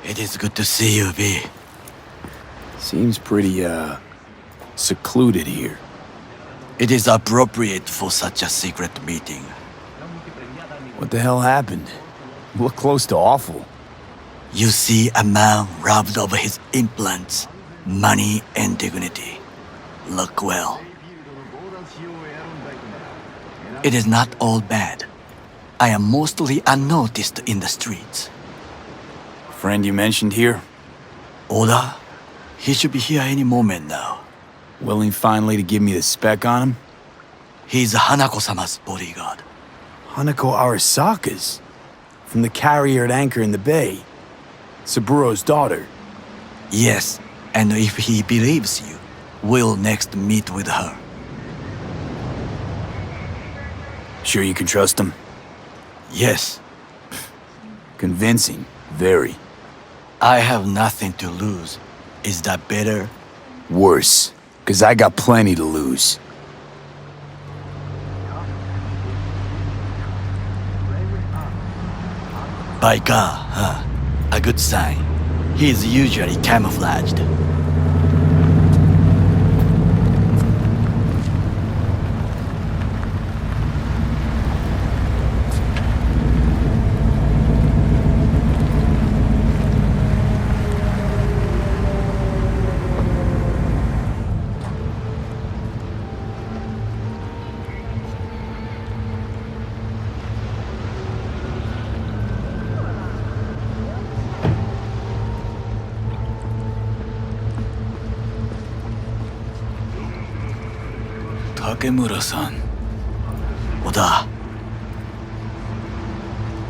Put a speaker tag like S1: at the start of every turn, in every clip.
S1: It is good to see you, V.
S2: Seems pretty, secluded here.
S1: It is appropriate for such a secret meeting.
S2: What the hell happened? You look close to awful.
S1: You see a man robbed of his implants, money and dignity. Look well. It is not all bad. I am mostly unnoticed in the streets.
S2: Friend you mentioned here?
S1: Oda? He should be here any moment now.
S2: Willing finally to give me the spec on him?
S1: He's Hanako-sama's bodyguard.
S2: Hanako Arasaka's? From the carrier at anchor in the bay. Saburo's daughter.
S1: Yes, and if he believes you, we'll next meet with her.
S2: Sure you can trust him?
S1: Yes.
S2: Convincing. Very.
S1: I have nothing to lose. Is that better?
S2: Worse. 'Cause I got plenty to lose.
S1: By God, huh? A good sign. He is usually camouflaged.
S2: Takemura-san.
S1: Oda,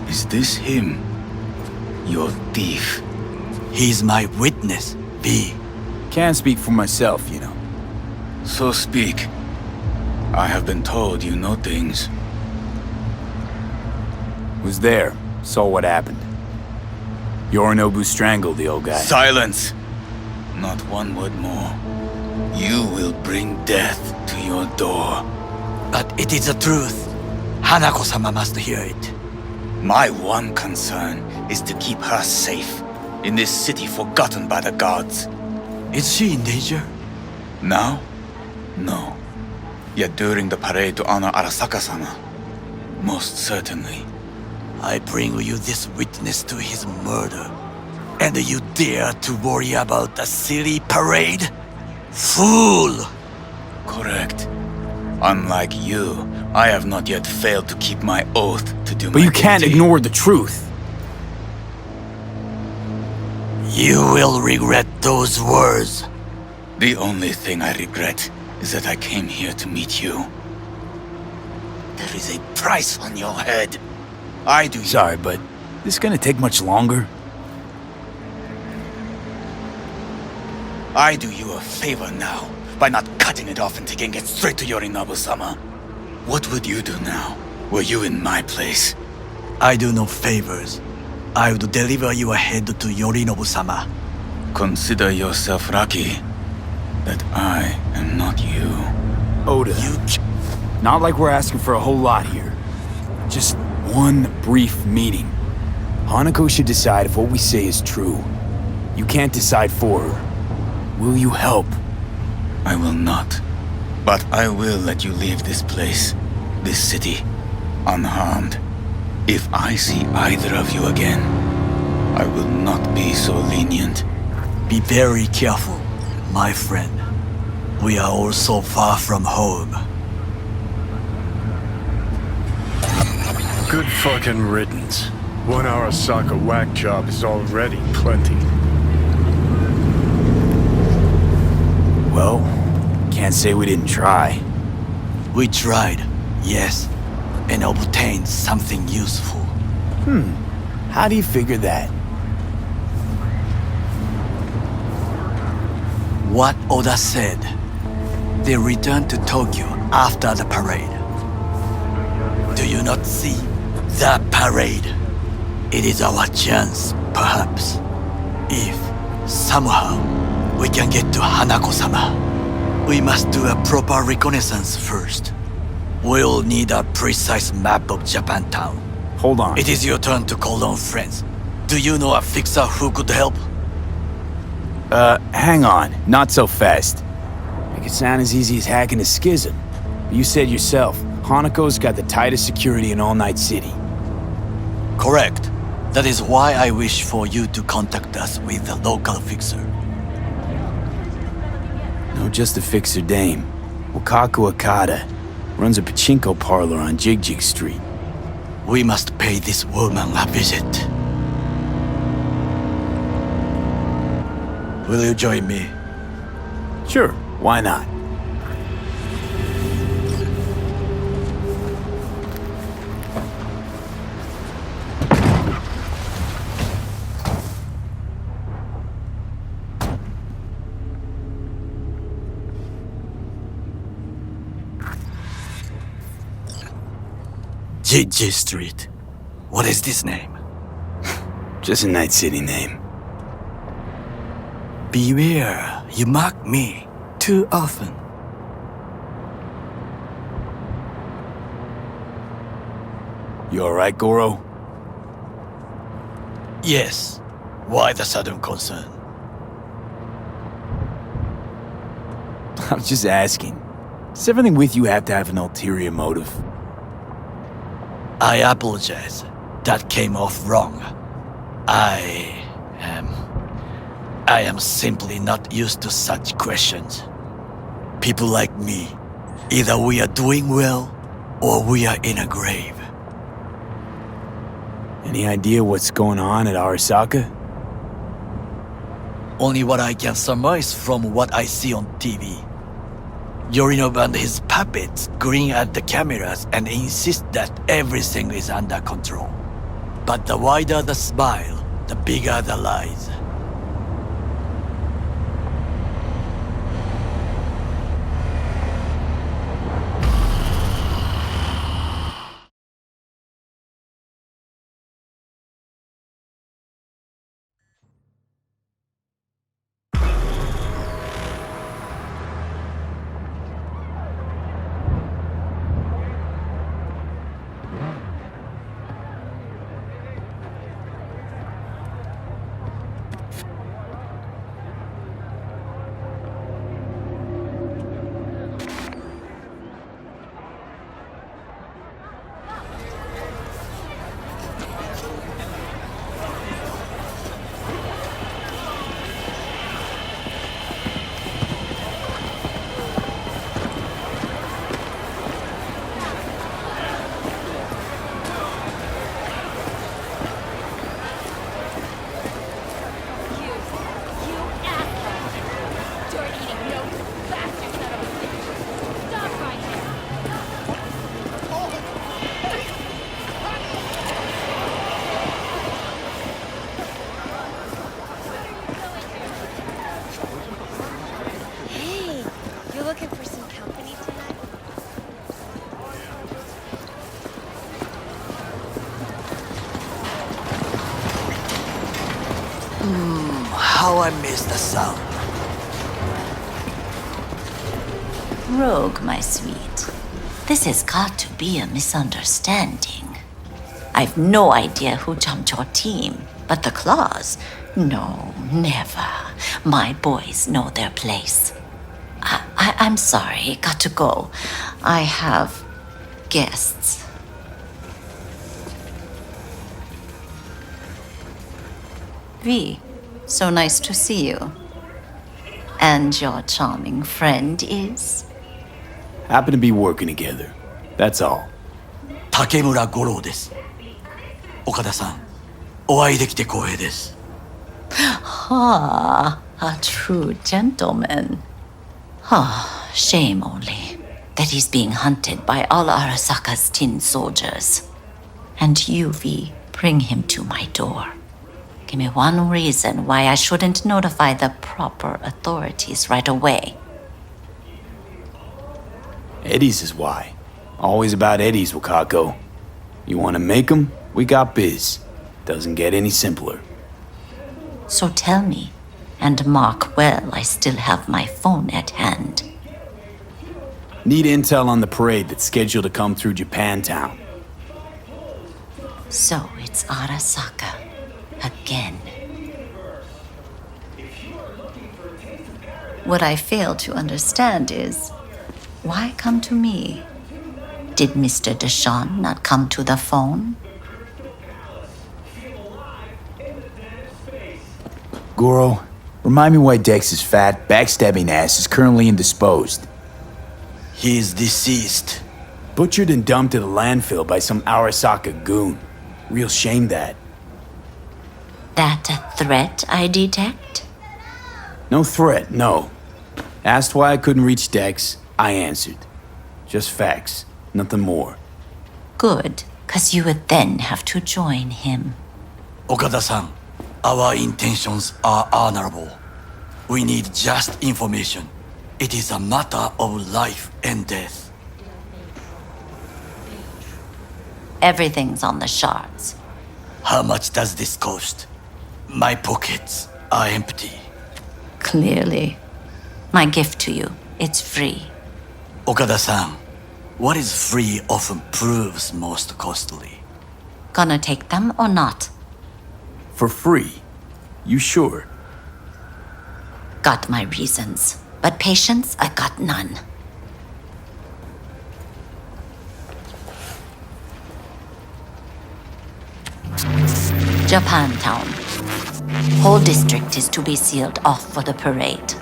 S2: Is this him? Your thief.
S1: he's my witness, V.
S2: Can't speak for myself, you know. So speak. I have been told you know things. Was there. Saw what happened. Yorinobu strangled the old guy. Silence! Not one word more. You will bring death to your door.
S1: But it is the truth. Hanako-sama must hear it.
S2: My one concern is to keep her safe in this city forgotten by the gods.
S1: Is she in danger?
S2: Now? No. Yet during the parade to honor Arasaka-sama, most certainly.
S1: I bring you this witness to his murder. And you dare to worry about a silly parade? Fool!
S2: Correct. Unlike you, I have not yet failed to keep my oath to do my
S3: But you can't
S2: duty.
S3: ignore the truth.
S1: You will regret those words.
S2: The only thing I regret is that I came here to meet you. There is a price on your head. I do.
S3: Sorry, but this gonna take much longer?
S2: I do you a favor now by not cutting it off and taking it straight to Yorinobu-sama. What would you do now, were you in my place?
S1: I do no favors. I would deliver you ahead to Yorinobu-sama.
S2: Consider yourself lucky that I am not you.
S3: Oda, not like we're asking for a whole lot here. Just one brief meeting. Hanako should decide if what we say is true. You can't decide for her. Will you help?
S2: I will not. But I will let you leave this place, this city, unharmed. If I see either of you again, I will not be so lenient.
S1: Be very careful, my friend. We are all so far from home.
S4: Good fucking riddance. 1 Arasaka whack job is already plenty.
S3: Well, can't say we didn't try.
S1: We tried, yes, and obtained something useful.
S3: How do you figure that?
S1: What Oda said. They returned to Tokyo after the parade. Do you not see the parade? It is our chance, perhaps. If, somehow, we can get to Hanako-sama. We must do a proper reconnaissance first. We'll need a precise map of Japantown.
S3: Hold on.
S1: It is your turn to call on friends. Do you know a fixer who could help?
S3: Hang on. Not so fast. Make it sound as easy as hacking a schism. You said yourself, Hanako's got the tightest security in all Night City.
S1: Correct. That is why I wish for you to contact us with the local fixer.
S3: No, just a fixer dame. Wakaku Akata. Runs a pachinko parlor on Jig Street.
S1: We must pay this woman a visit. Will you join me?
S3: Sure, why not?
S1: Jig Street. What is this name?
S3: Just a Night City name.
S1: Beware, you mock me too often.
S3: You alright, Goro?
S1: Yes. Why the sudden concern?
S3: I was just asking. Does everything with you have to have an ulterior motive?
S1: I apologize. That came off wrong. I am simply not used to such questions. People like me, either we are doing well or we are in a grave.
S3: Any idea what's going on at Arasaka?
S1: Only what I can surmise from what I see on TV. Yorinobu and his puppets grin at the cameras and insist that everything is under control. But the wider the smile, the bigger the lies. How I miss the sound.
S5: Rogue, my sweet. This has got to be a misunderstanding. I've no idea who jumped your team, but the claws? No, never. My boys know their place. I'm sorry, got to go. I have guests. V, so nice to see you. And your charming friend is?
S3: Happen to be working together. That's all.
S1: 竹村五郎です。岡田さん、お会いできて光栄です。
S5: Ah, a true gentleman. Ah, shame only that he's being hunted by all Arasaka's tin soldiers. And you, V, bring him to my door. Give me one reason why I shouldn't notify the proper authorities right away.
S3: Eddie's is why. Always about Eddie's, Wakako. You want to make 'em? We got biz. Doesn't get any simpler.
S5: So tell me, and mark well I still have my phone at hand.
S3: Need intel on the parade that's scheduled to come through Japantown.
S5: So it's Arasaka. again. What I fail to understand is, why come to me? Did Mr. Deshawn not come to the phone?
S3: Goro, remind me why Dex's fat, backstabbing ass is currently indisposed.
S1: He is deceased.
S3: Butchered and dumped at a landfill by some Arasaka goon. Real shame that.
S5: That a threat I detect?
S3: No threat, no. Asked why I couldn't reach Dex, I answered. Just facts, nothing more.
S5: Good, 'cause you would then have to join him.
S1: Okada-san, our intentions are honorable. We need just information. It is a matter of life and death.
S5: Everything's on the shards.
S1: How much does this cost? My pockets are empty.
S5: Clearly. My gift to you, it's free.
S1: Okada-san, what is free often proves most costly.
S5: Gonna take them or not?
S3: For free? You sure?
S5: Got my reasons, but patience, I got none. Japantown. Whole district is to be sealed off for the parade.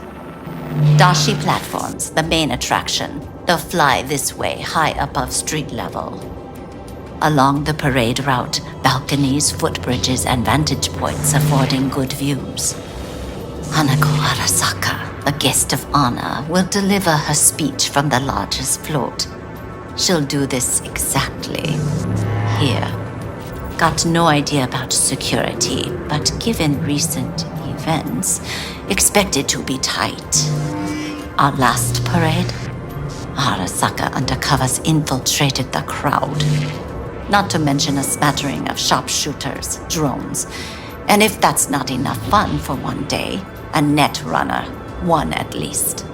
S5: Dashi platforms, the main attraction. They'll fly this way, high above street level. Along the parade route, balconies, footbridges, and vantage points affording good views. Hanako Arasaka, a guest of honor, will deliver her speech from the largest float. She'll do this exactly here. Got no idea about security, but given recent events, expected to be tight. Our last parade, Arasaka undercovers infiltrated the crowd. Not to mention a smattering of sharpshooters, drones, and if that's not enough fun for one day, a net runner, one at least.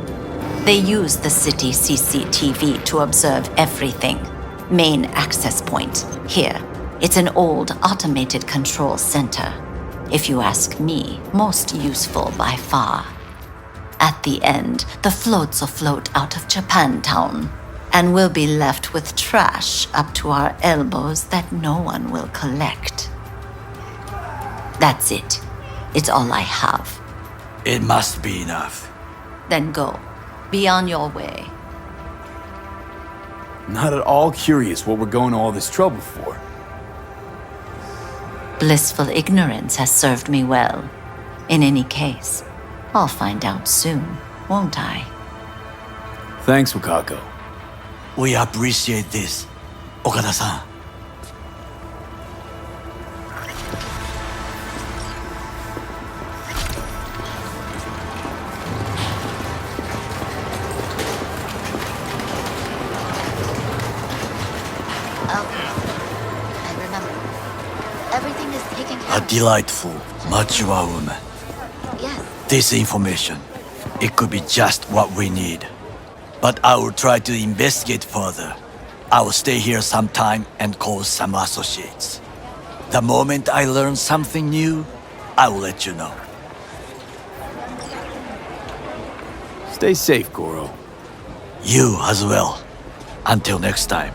S5: They use the city CCTV to observe everything. Main access point, here. It's an old automated control center. If you ask me, most useful by far. At the end, the floats will float out of Japantown, and we'll be left with trash up to our elbows that no one will collect. That's it. It's all I have.
S1: It must be enough.
S5: Then go. Be on your way.
S3: Not at all curious what we're going to all this trouble for.
S5: Blissful ignorance has served me well. In any case, I'll find out soon, won't I?
S3: Thanks, Wakako.
S1: We appreciate this, Okada-san.
S5: I remember. Everything is taken care
S1: A delightful, mature woman.
S5: Yes.
S1: This information, it could be just what we need. But I will try to investigate further. I will stay here some time and call some associates. The moment I learn something new, I will let you know.
S3: Stay safe, Goro.
S1: You as well. Until next time.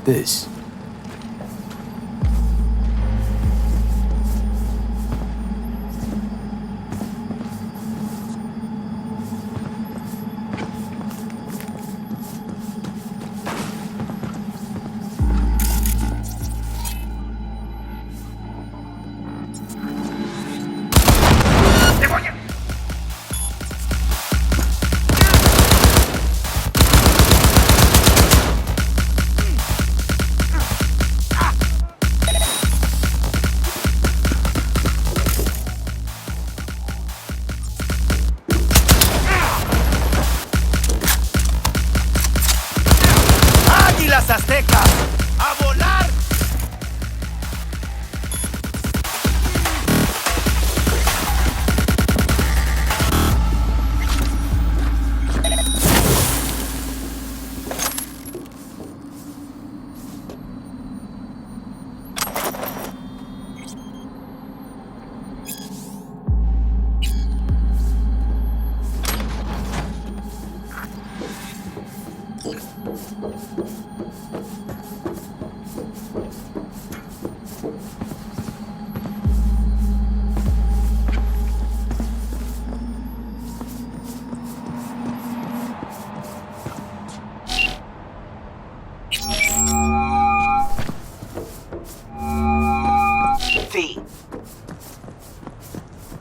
S3: What's this?
S1: ¡Águilas aztecas! ¡A volar!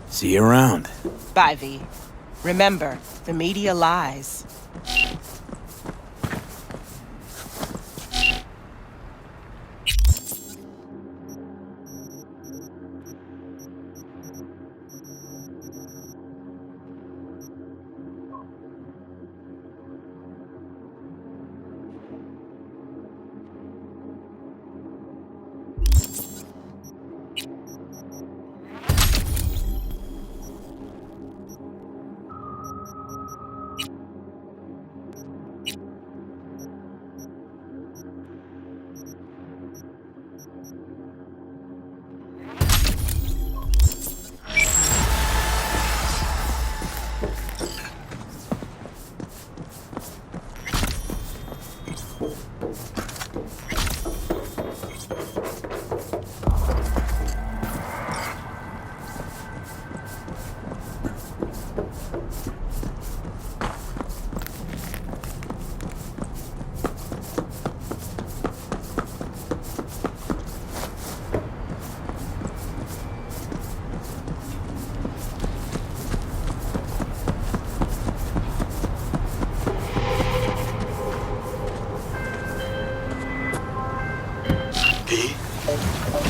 S3: See you around.
S6: Bye, V. Remember, the media lies.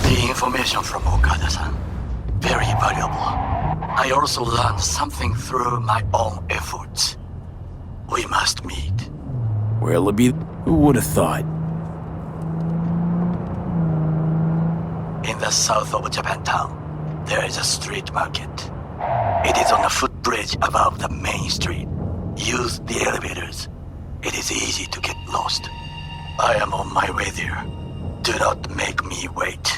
S1: The information from Okada-san, very valuable. I also learned something through my own efforts. We must meet.
S3: Where'll it be? Who would have thought?
S1: In the south of Japantown, there is a street market. It is on a footbridge above the main street. Use the elevators. It is easy to get lost. I am on my way there. Do not make me wait.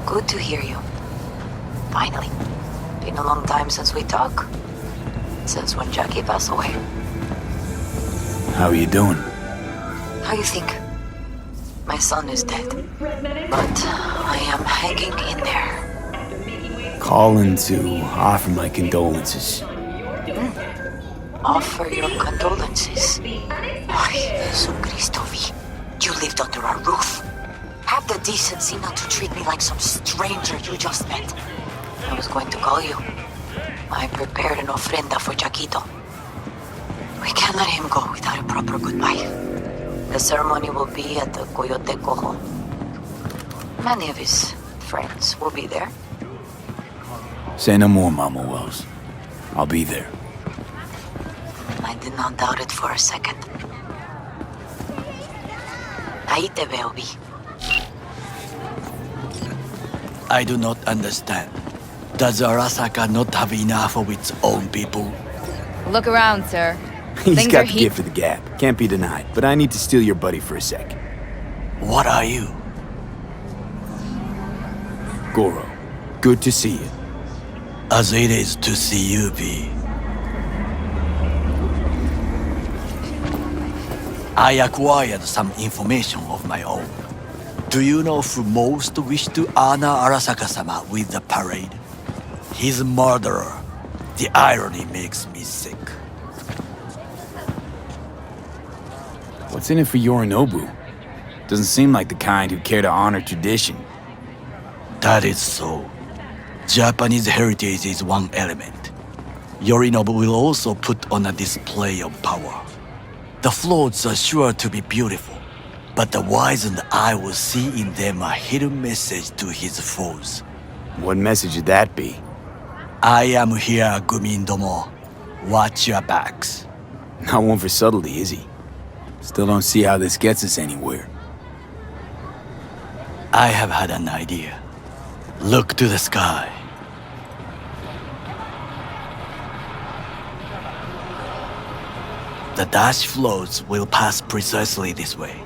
S7: Good to hear you. Finally. Been a long time since we talked. Since when Jackie passed away.
S3: How are you doing?
S7: How you think? My son is dead. But I am hanging in there.
S3: Calling to offer my condolences.
S7: Offer your condolences. Ay, Jesucristo V. You lived under our roof. Have the decency not to treat me like some stranger you just met. I was going to call you. I prepared an ofrenda for Jaquito. We can't let him go without a proper goodbye. The ceremony will be at the Coyote Cojo. Many of his friends will be there.
S3: Say no more, Mama Wells. I'll be there.
S7: I did not doubt it for a second. Ahí te veo, Vi.
S1: I do not understand. Does Arasaka not have enough of its own people?
S8: Look around, sir.
S3: He's
S8: Things
S3: got
S8: are
S3: the gift of the gab. Can't be denied. But I need to steal your buddy for a sec.
S1: What are you?
S3: Goro, good to see you.
S1: As it is to see you, V. I acquired some information of my own. Do you know who most wished to honor Arasaka-sama with the parade? His murderer. The irony makes me sick.
S3: What's in it for Yorinobu? Doesn't seem like the kind who care to honor tradition.
S1: That is so. Japanese heritage is one element. Yorinobu will also put on a display of power. The floats are sure to be beautiful, but the wizened eye will see in them a hidden message to his foes.
S3: What message would that be?
S1: I am here, Gumindomo. Watch your backs.
S3: Not one for subtlety, is he? Still don't see how this gets us anywhere.
S1: I have had an idea. Look to the sky. The dash floats will pass precisely this way.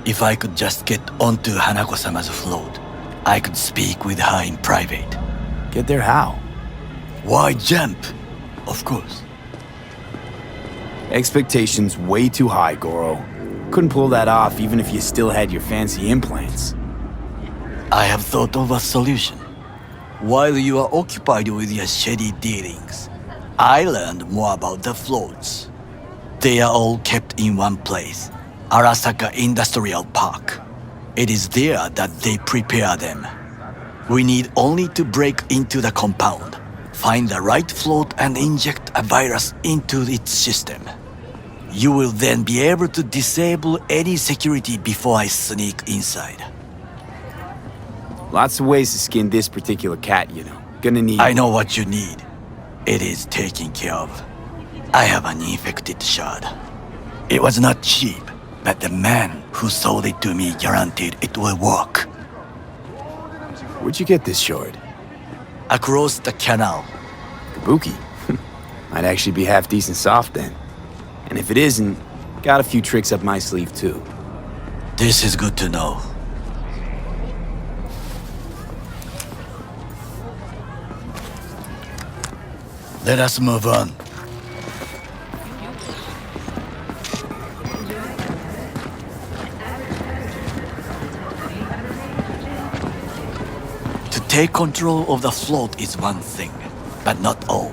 S1: If I could just get onto Hanako-sama's float, I could speak with her in private.
S3: Get there how?
S1: Why jump? Of course.
S3: Expectations way too high, Goro. Couldn't pull that off even if you still had your fancy implants.
S1: I have thought of a solution. While you are occupied with your shady dealings, I learned more about the floats. They are all kept in one place, Arasaka Industrial Park. It is there that they prepare them. We need only to break into the compound, find the right float and inject a virus into its system. You will then be able to disable any security before I sneak inside.
S3: Lots of ways to skin this particular cat, you know. Gonna need...
S1: I know what you need. It is taken care of. I have an infected shard. It was not cheap, but the man who sold it to me guaranteed it will work.
S3: Where'd you get this shard?
S1: Across the canal.
S3: Kabuki. Might actually be half decent soft then. And if it isn't, got a few tricks up my sleeve too.
S1: This is good to know. Let us move on. To take control of the float is one thing, but not all.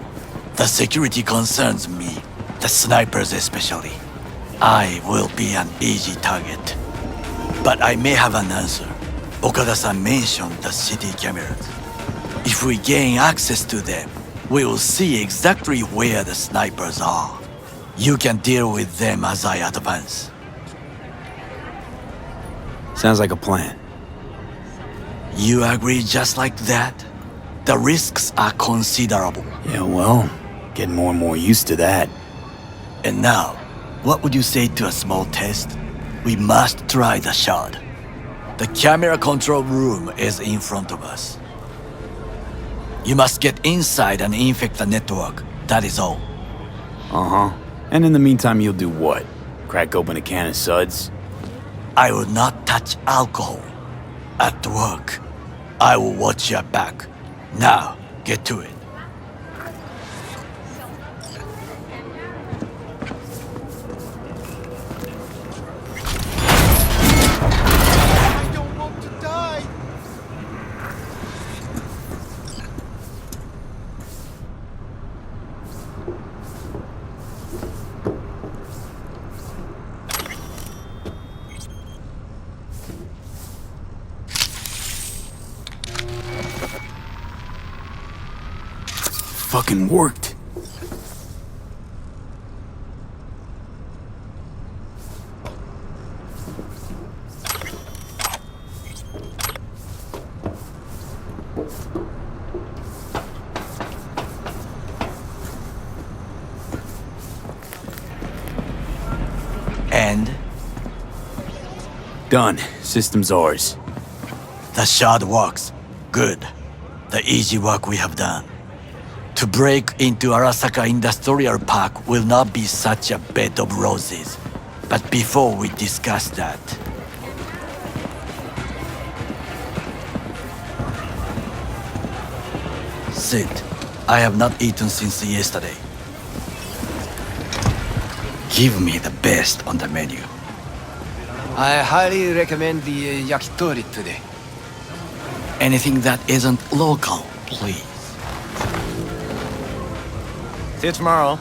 S1: The security concerns me, the snipers especially. I will be an easy target. But I may have an answer. Okada-san mentioned the city cameras. If we gain access to them, we will see exactly where the snipers are. You can deal with them as I advance.
S3: Sounds like a plan.
S1: You agree just like that? The risks are considerable.
S3: Yeah, well, getting more and more used to that.
S1: And now, what would you say to a small test? We must try the shard. The camera control room is in front of us. You must get inside and infect the network, that is all.
S3: Uh-huh. And in the meantime, you'll do what? Crack open a can of suds?
S1: I will not touch alcohol at work. I will watch your back. Now, get to it.
S9: I don't want to die!
S3: Fucking worked.
S1: And
S3: Done. System's ours.
S1: the shard works. Good. The easy work we have done. To break into Arasaka Industrial Park will not be such a bed of roses. But before we discuss that... Sit. I have not eaten since yesterday. Give me the best on the menu.
S9: I highly recommend the yakitori today.
S1: Anything that isn't local, please.
S9: See you tomorrow.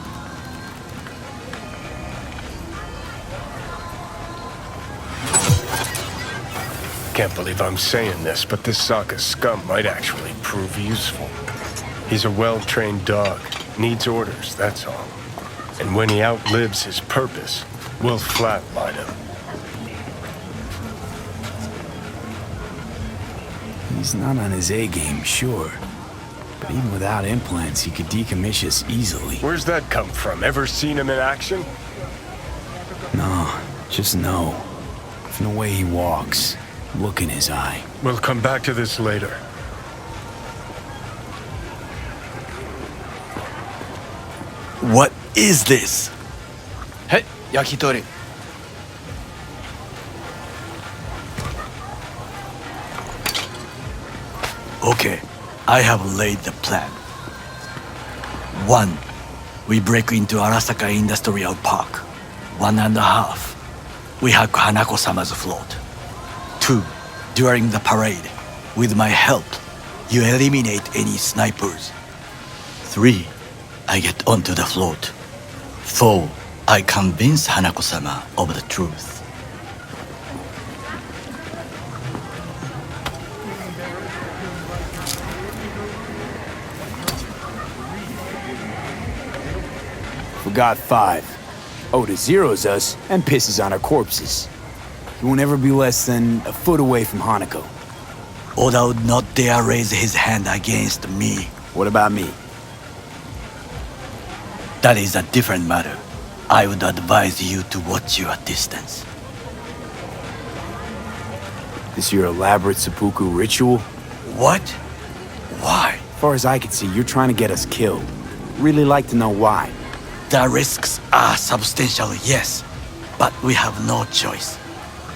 S4: Can't believe I'm saying this, but this Sokka scum might actually prove useful. He's a well-trained dog. Needs orders, that's all. And when he outlives his purpose, we'll flatline him.
S3: He's not on his A-game, sure. But even without implants, he could decommission us easily.
S4: Where's that come from? Ever seen him in action?
S3: No, just no. From the way he walks, look in his eye.
S4: We'll come back to this later.
S1: What is this?
S9: Hey, yakitori.
S1: Okay, I have laid the plan. 1. We break into Arasaka Industrial Park. 1.5. We hack Hanako-sama's float. 2. During the parade, with my help, you eliminate any snipers. 3. I get onto the float. 4. I convince Hanako-sama of the truth.
S3: Forgot 5. Oda zeros us and pisses on our corpses. He won't ever be less than a foot away from Hanako.
S1: Oda would not dare raise his hand against me.
S3: What about me?
S1: That is a different matter. I would advise you to watch your distance.
S3: This your elaborate seppuku ritual?
S1: What? Why?
S3: As far as I can see, you're trying to get us killed. Really like to know why.
S1: The risks are substantial, yes, but we have no choice.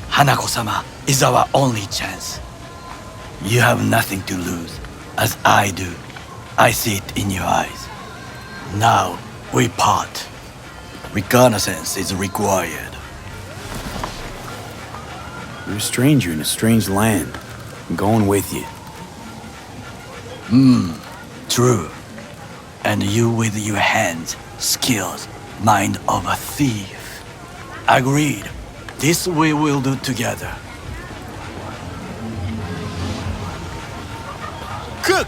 S1: Hanako-sama is our only chance. You have nothing to lose, as I do. I see it in your eyes. Now, we part. Reconnaissance is required.
S3: You're a stranger in a strange land. I'm going with you.
S1: True. And you with your hands, skills, mind of a thief. Agreed. This we will do together.
S9: Cook!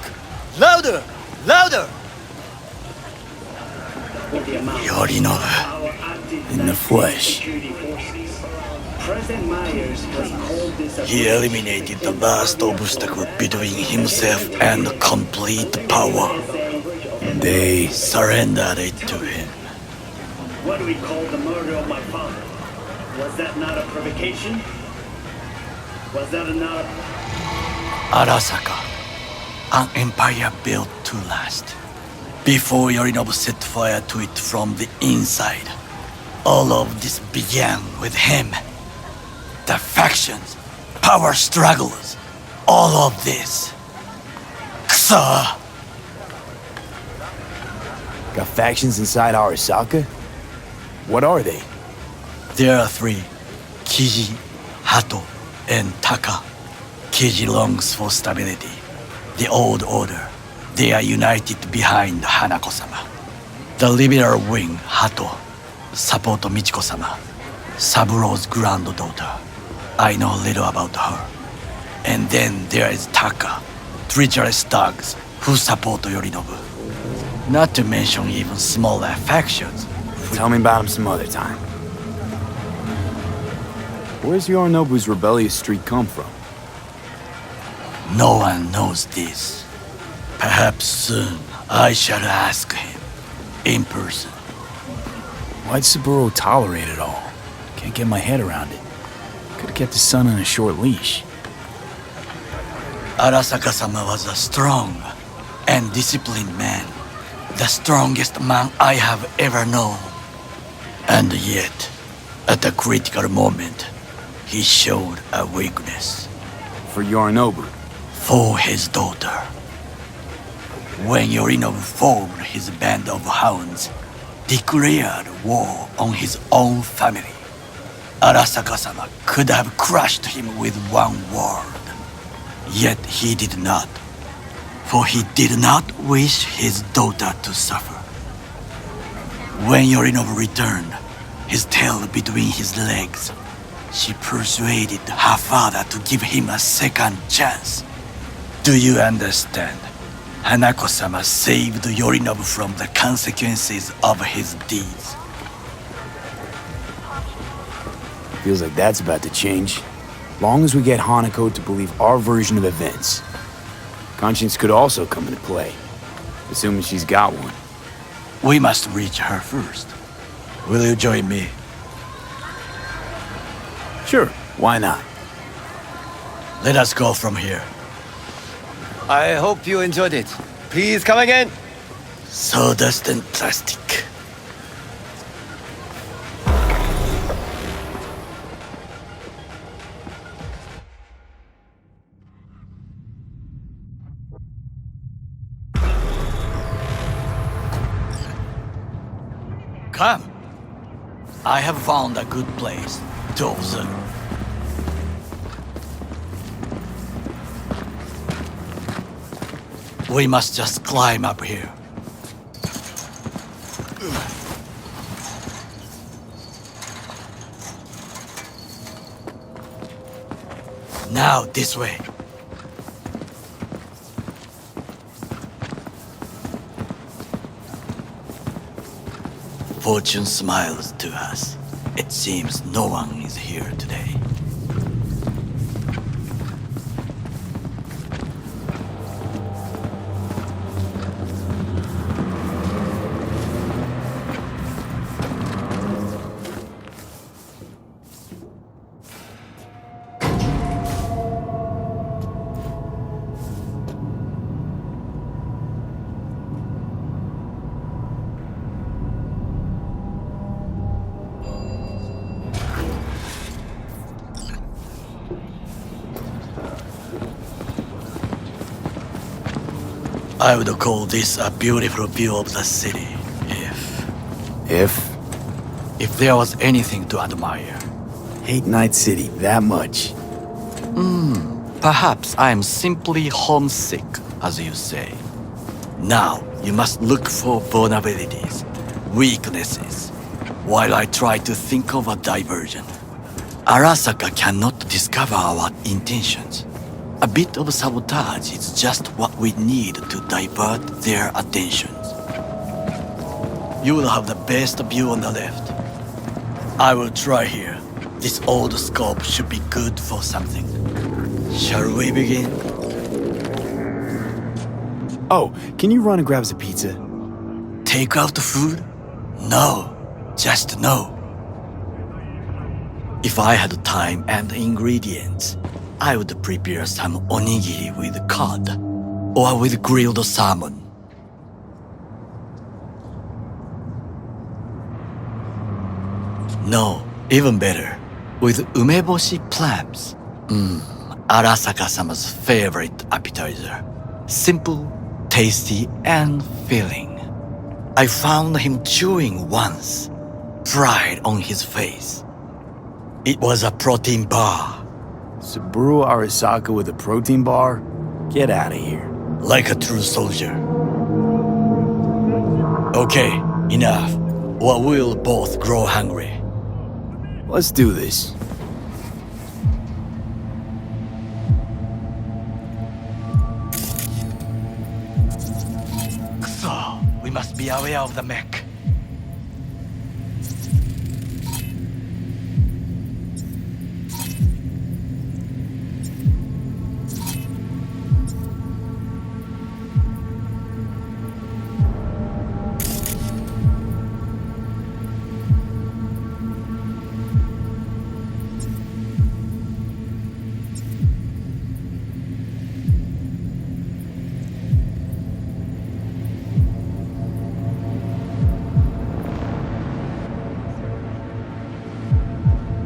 S9: Louder! Louder!
S1: Yorinobu.
S3: In the flesh.
S1: He eliminated the last obstacle between himself and complete power.
S3: They
S1: Surrendered it to him.
S10: What do we call the murder of my father? Was that not a provocation? Was that not a...
S1: Arasaka, an empire built to last. Before Yorinobu set fire to it from the inside, all of this began with him. The factions, power struggles, all of this. Sir!
S3: Got factions inside Arasaka? What are they?
S1: There are three. Kiji, Hato, and Taka. Kiji longs for stability. The old order. They are united behind Hanako-sama. The liberal wing, Hato, support Michiko-sama, Saburo's granddaughter. I know little about her. And then there is Taka, treacherous thugs who support Yorinobu. Not to mention even smaller factions.
S3: Tell me about him some other time. Where's Yorinobu's rebellious streak come from?
S1: No one knows this. Perhaps soon I shall ask him in person.
S3: Why'd Saburo tolerate it all? Can't get my head around it. Could've kept his son on a short leash.
S1: Arasaka-sama was a strong and disciplined man. The strongest man I have ever known. And yet, at a critical moment, he showed a weakness.
S3: For Yorinobu?
S1: For his daughter. When Yorinobu formed his band of hounds, declared war on his own family, Arasaka-sama could have crushed him with one word. Yet he did not, for he did not wish his daughter to suffer. When Yorinobu returned, his tail between his legs, she persuaded her father to give him a second chance. Do you understand? Hanako-sama saved Yorinobu from the consequences of his deeds.
S3: Feels like that's about to change. Long as we get Hanako to believe our version of events. Conscience could also come into play, assuming she's got one.
S1: We must reach her first. Will you join me?
S3: Sure, why not?
S1: Let us go from here.
S9: I hope you enjoyed it. Please come again.
S1: Sawdust and plastic. Come. I have found a good place to observe. We must just climb up here. Now, this way. Fortune smiles to us. It seems no one is here today. I would call this a beautiful view of the city, if there was anything to admire.
S3: Hate Night City that much.
S1: Perhaps I am simply homesick, as you say. Now, you must look for vulnerabilities, weaknesses, while I try to think of a diversion. Arasaka cannot discover our intentions. A bit of sabotage is just what we need to divert their attentions. You will have the best view on the left. I will try here. This old scope should be good for something. Shall we begin?
S3: Oh, can you run and grab us a pizza?
S1: Take out the food? No, just no. If I had time and ingredients, I would prepare some onigiri with cod, or with grilled salmon. No, even better, with umeboshi clams. Arasaka-sama's favorite appetizer. Simple, tasty, and filling. I found him chewing once, pride on his face. It was a protein bar.
S3: Saburo Arasaka with a protein bar? Get out of here.
S1: Like a true soldier. Okay, enough, or we'll both grow hungry.
S3: Let's do this.
S1: So, we must be aware of the mech.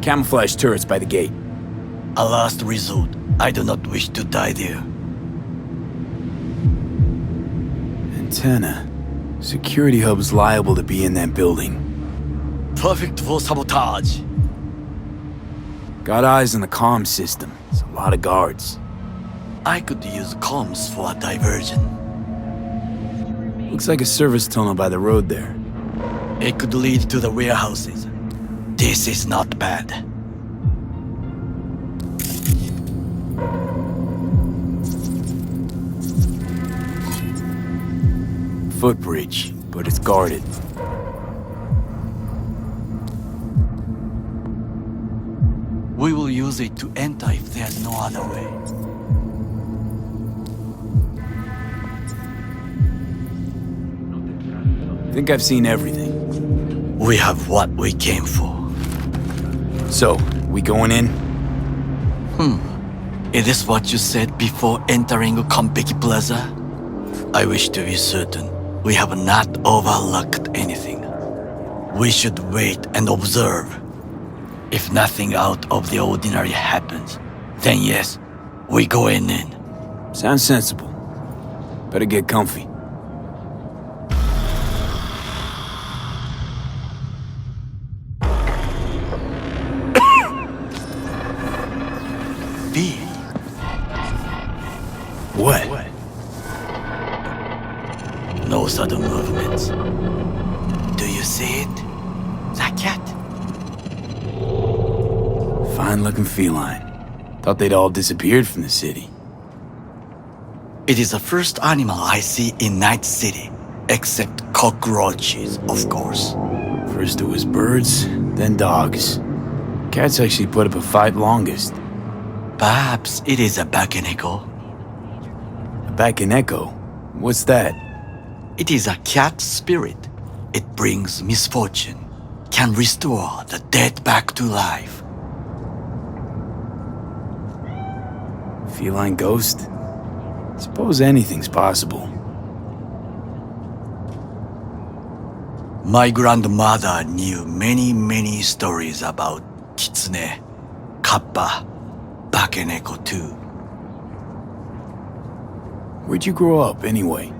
S3: Camouflage turrets by the gate.
S1: A last resort. I do not wish to die there.
S3: Antenna. Security hub's liable to be in that building.
S1: Perfect for sabotage.
S3: Got eyes on the comm system. It's a lot of guards.
S1: I could use comms for a diversion.
S3: Looks like a service tunnel by the road there.
S1: It could lead to the warehouses. This is not bad.
S3: Footbridge, but it's guarded.
S1: We will use it to enter if there's no other way.
S3: Think I've seen everything.
S1: We have what we came for.
S3: So, we going in?
S1: Is this what you said before entering Konpeki Plaza? I wish to be certain we have not overlooked anything. We should wait and observe. If nothing out of the ordinary happens, then yes, we go in.
S3: Sounds sensible. Better get comfy. What?
S1: No sudden movements. Do you see it? That cat?
S3: Fine-looking feline. Thought they'd all disappeared from the city.
S1: It is the first animal I see in Night City, except cockroaches, of course.
S3: First it was birds, then dogs. Cats actually put up a fight longest.
S1: Perhaps it is a Bakeneko.
S3: Back in Echo? What's that?
S1: It is a cat spirit. It brings misfortune, can restore the dead back to life.
S3: Feline ghost? Suppose anything's possible.
S1: My grandmother knew many stories about Kitsune, Kappa, Bakeneko too.
S3: Where'd you grow up, anyway?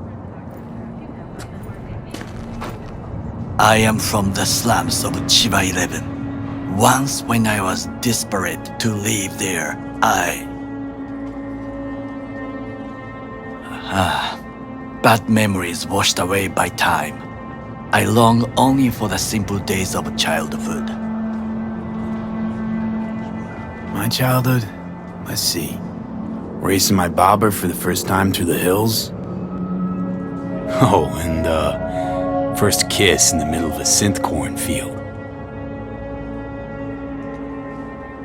S1: I am from the slums of Chiba 11. Once when I was desperate to live there, bad memories washed away by time. I long only for the simple days of childhood.
S3: My childhood? Let's see. Racing my bobber for the first time through the hills? Oh, and first kiss in the middle of a synth cornfield.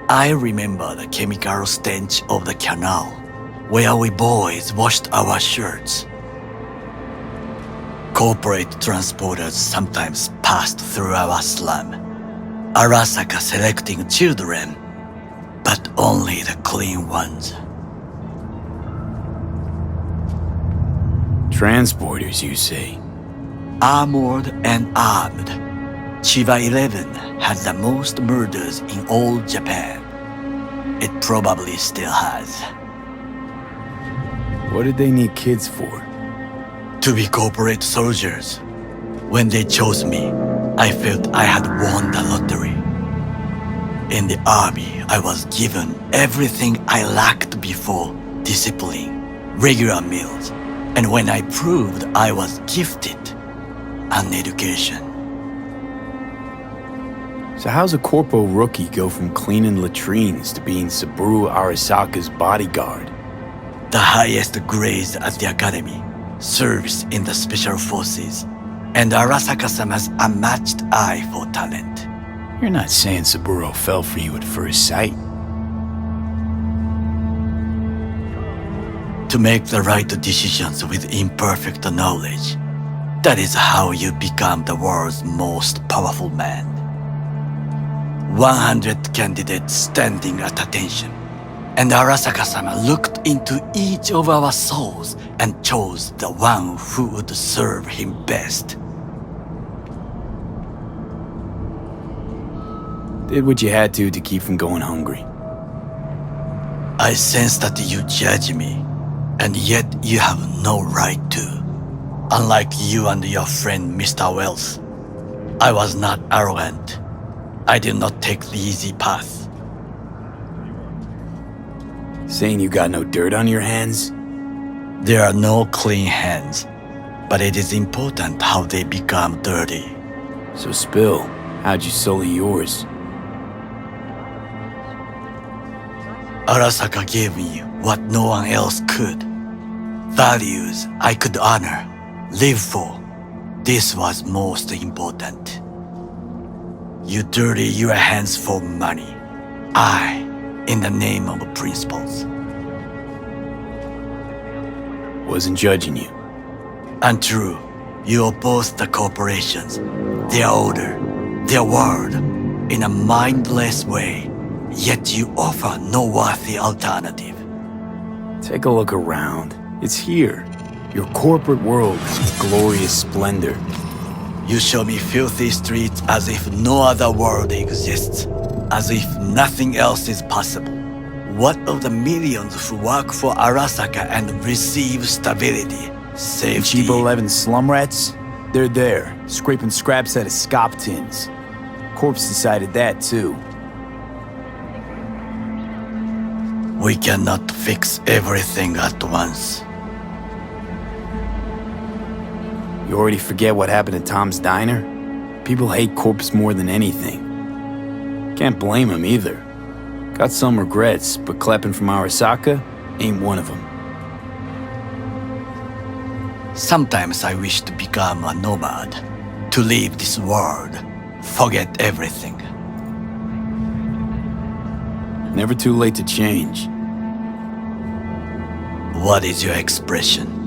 S1: I remember the chemical stench of the canal, where we boys washed our shirts. Corporate transporters sometimes passed through our slum, Arasaka selecting children, but only the clean ones.
S3: Transporters, you say?
S1: Armored and armed, Chiba 11 had the most murders in all Japan. It probably still has.
S3: What did they need kids for?
S1: To be corporate soldiers. When they chose me, I felt I had won the lottery. In the army, I was given everything I lacked before: discipline, regular meals, and when I proved I was gifted, an education.
S3: So how's a corpo rookie go from cleaning latrines to being Saburo Arasaka's bodyguard?
S1: The highest grades at the academy, serves in the special forces, and Arasaka-sama's unmatched eye for talent.
S3: You're not saying Saburo fell for you at first sight.
S1: To make the right decisions with imperfect knowledge, that is how you become the world's most powerful man. 100 candidates standing at attention, and Arasaka-sama looked into each of our souls and chose the one who would serve him best.
S3: Did what you had to keep from going hungry.
S1: I sense that you judge me, and yet you have no right to. Unlike you and your friend Mr. Wells, I was not arrogant. I did not take the easy path.
S3: Saying you got no dirt on your hands?
S1: There are no clean hands, but it is important how they become dirty.
S3: So spill, how'd you sully yours?
S1: Arasaka gave me what no one else could. Values I could honor, live for. This was most important. You dirty your hands for money. I, in the name of principles.
S3: Wasn't judging you.
S1: Untrue. You oppose the corporations, their order, their word, in a mindless way, yet you offer no worthy alternative.
S3: Take a look around. It's here. Your corporate world in its glorious splendor.
S1: You show me filthy streets as if no other world exists, as if nothing else is possible. What of the millions who work for Arasaka and receive stability, safety?
S3: Chibo 11 slum rats? They're there, scraping scraps out of scop tins. Corpse decided that too.
S1: We cannot fix everything at once.
S3: You already forget what happened at Tom's Diner? People hate Corpse more than anything. Can't blame him either. Got some regrets, but clapping from Arasaka ain't one of them.
S1: Sometimes I wish to become a nomad, to leave this world, forget everything.
S3: Never too late to change.
S1: What is your expression?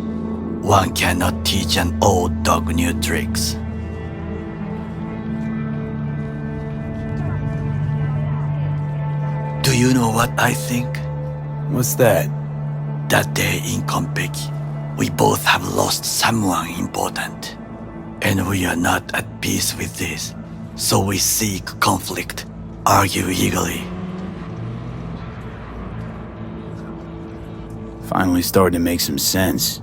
S1: One cannot teach an old dog new tricks. Do you know what I think?
S3: What's that?
S1: That day in Konpeki, we both have lost someone important. And we are not at peace with this, so we seek conflict, argue eagerly.
S3: Finally starting to make some sense.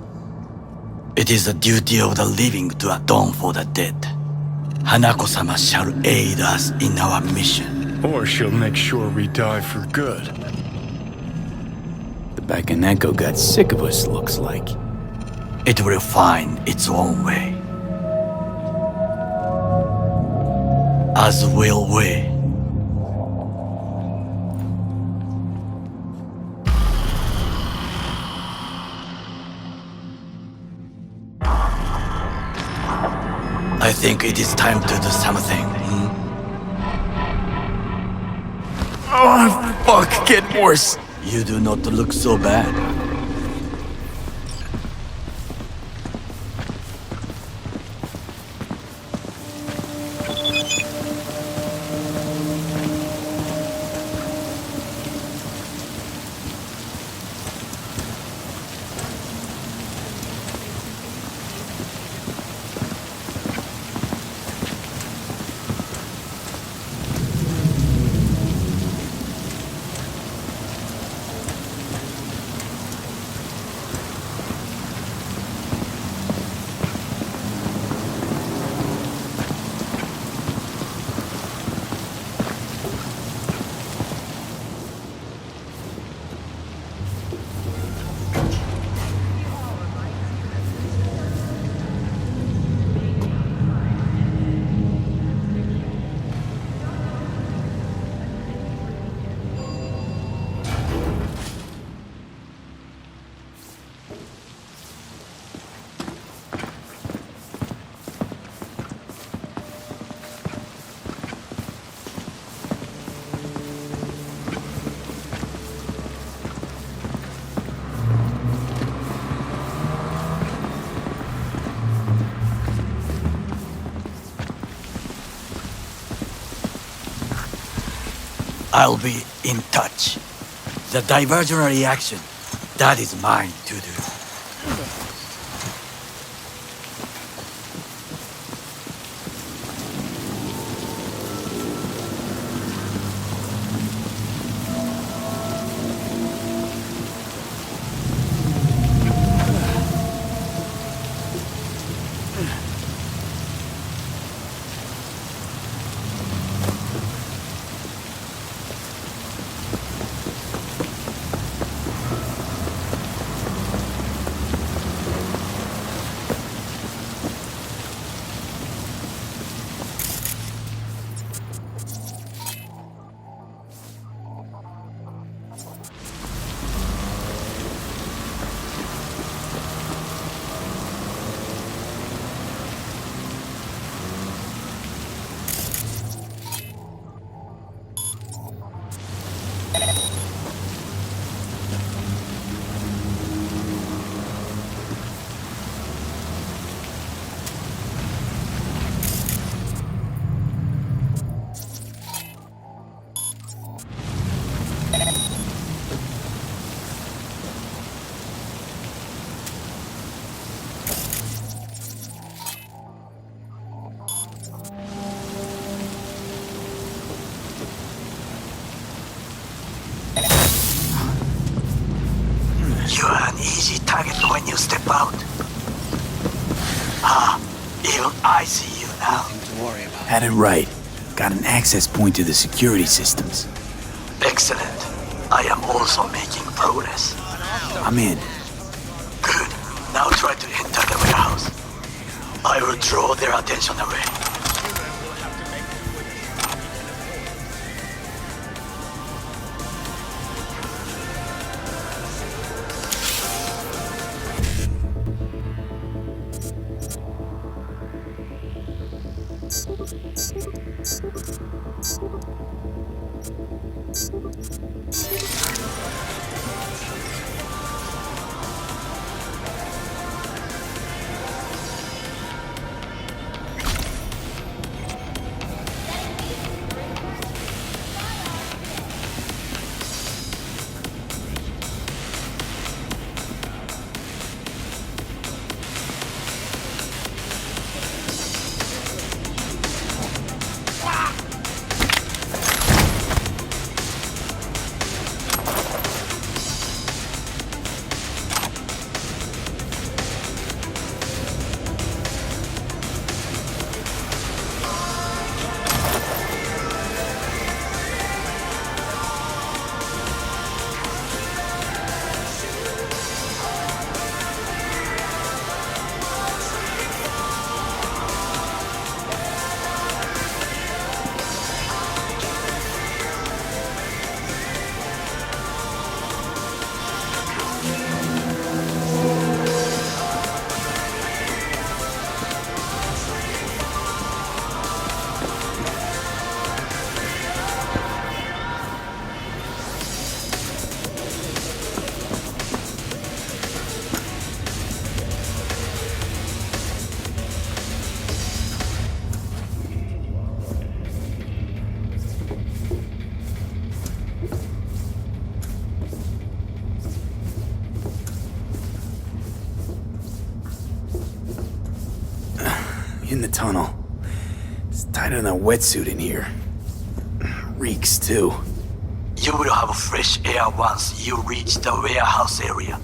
S1: It is the duty of the living to atone for the dead. Hanako-sama shall aid us in our mission.
S4: Or she'll make sure we die for good.
S3: The Bakaneko got sick of us, looks like.
S1: It will find its own way. As will we. I think it is time to do something.
S3: Oh, fuck, getting worse.
S1: You do not look so bad. I'll be in touch. The diversionary action, that is mine to do. You're an easy target when you step out. Even I see you now.
S9: Nothing to worry about.
S3: Had it right. Got an access point to the security systems.
S1: Excellent. I am also making progress.
S3: I'm in.
S1: Good. Now try to enter the warehouse. I will draw their attention away.
S3: In the tunnel. It's tighter than a wetsuit in here. Reeks, too.
S1: You will have fresh air once you reach the warehouse area.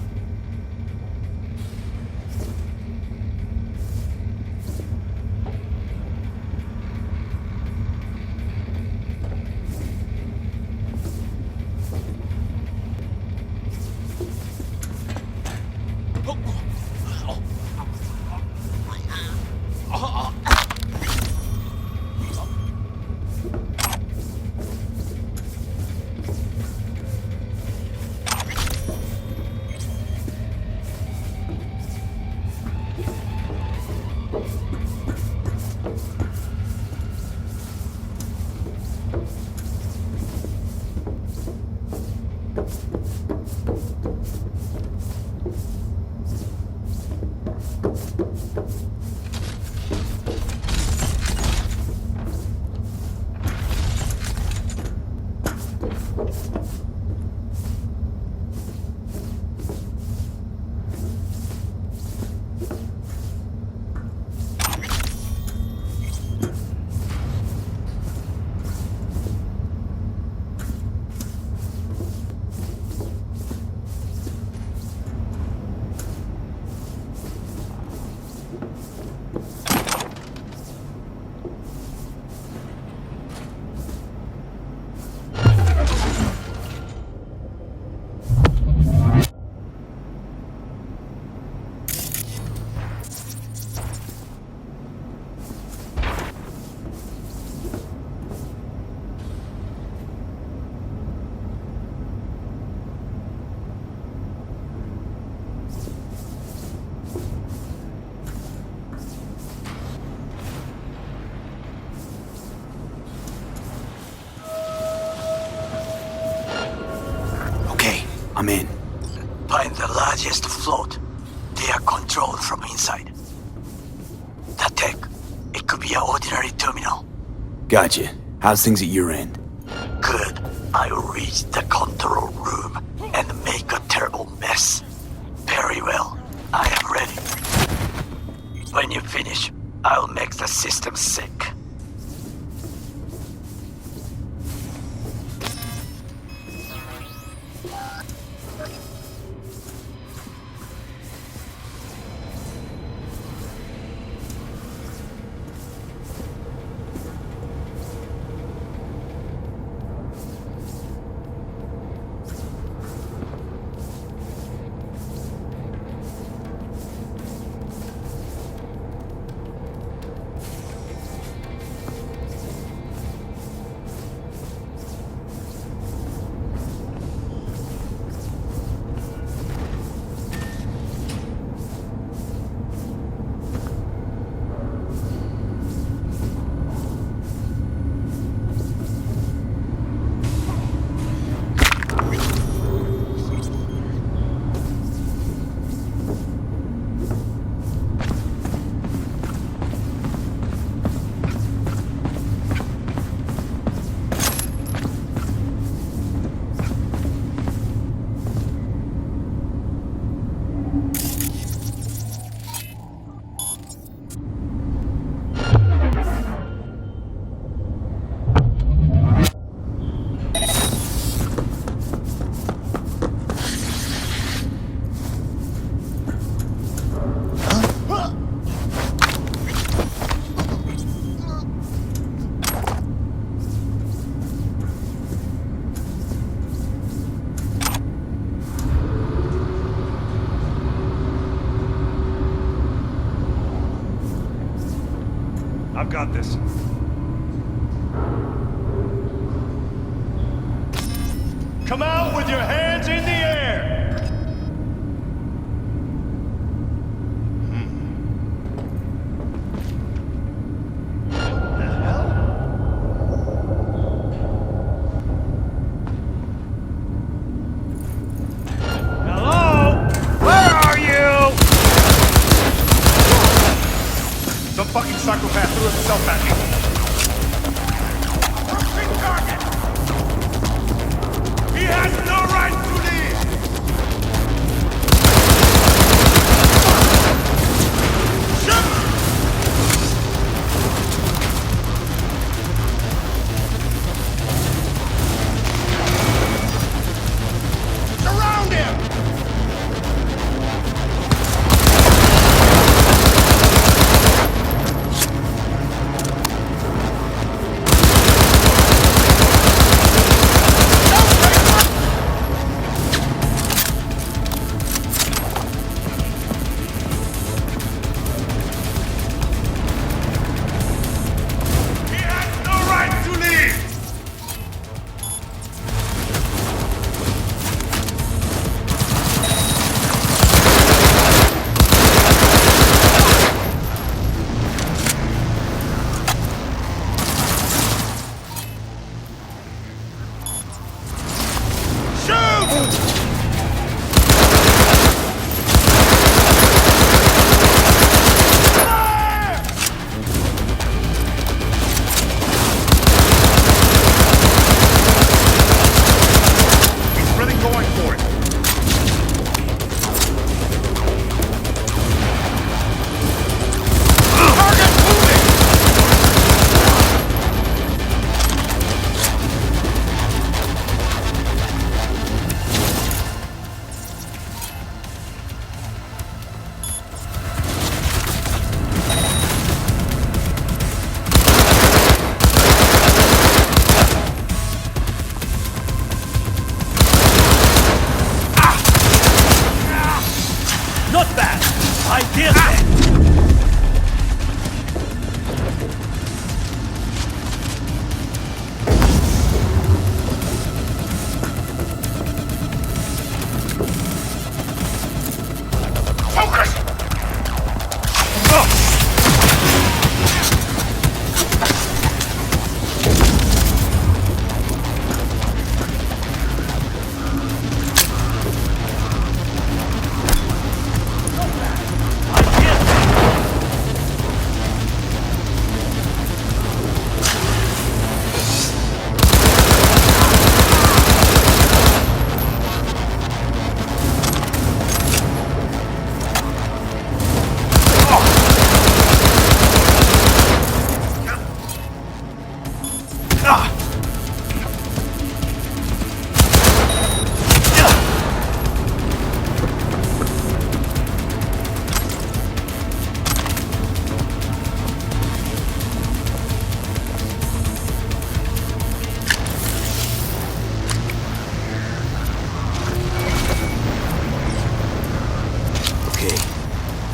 S1: just float. They are controlled from inside. That tech, it could be an ordinary terminal.
S3: Gotcha. How's things at your end?
S1: Good. I'll reach the control room and make a terrible mess. Very well. I am ready. When you finish, I'll make the system sick.
S11: I've got this. Come out with your hands in the air! What the hell? Hello? Where are you? Some fucking psychopath threw himself at me. Perfect target! He has no right to leave! Shoot! Surround him!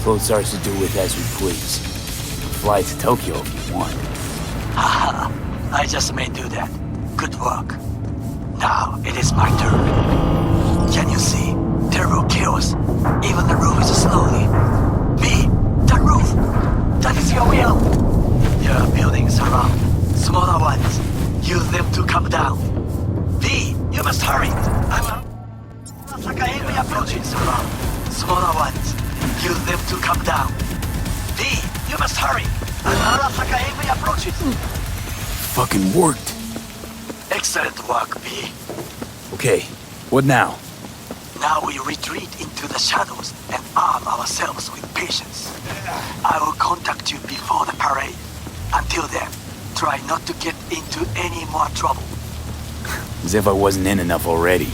S3: Clothes ours to do with as we please. Fly to Tokyo if you want.
S1: Haha, I just may do that. Good work. Now, it is my turn. Can you see? Terrible chaos. Even the roof is slowly. B, the roof! That is your will! There are buildings around. Smaller ones. Use them to come down. B, you must hurry. Arasaka enemy approaching around. Smaller ones. Use them to come down. B, you must hurry. Arasaka enemy approaching.
S3: Fucking worked.
S1: Excellent work, B.
S3: Okay, what now?
S1: Now we retreat into the shadows and arm ourselves with patience. I will contact you before the parade. Until then, try not to get into any more trouble.
S3: As if I wasn't in enough already.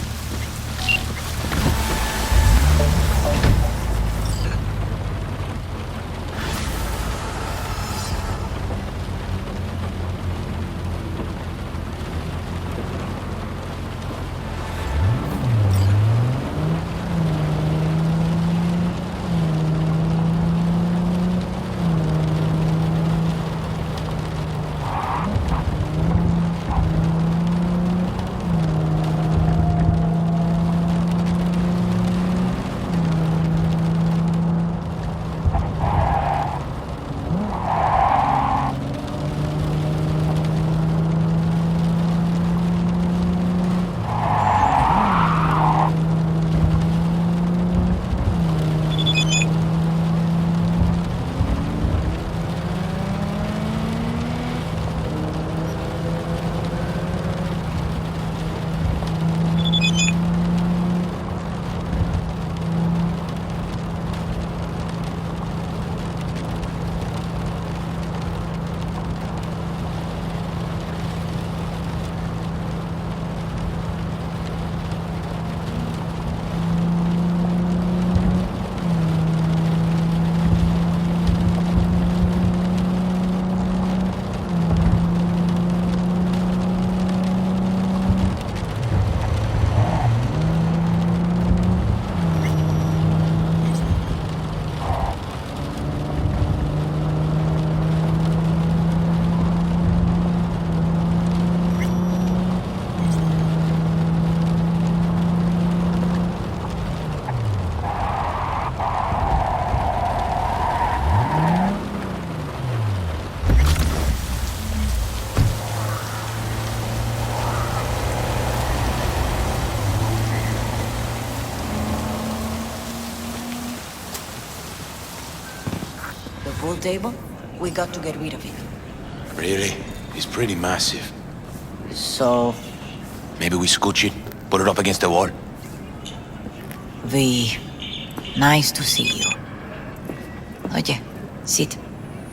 S7: Pool table? We got to get rid of it.
S12: Really? It's pretty massive.
S7: So...
S12: Maybe we scooch it, put it up against the wall.
S7: V, nice to see you. Oye, sit.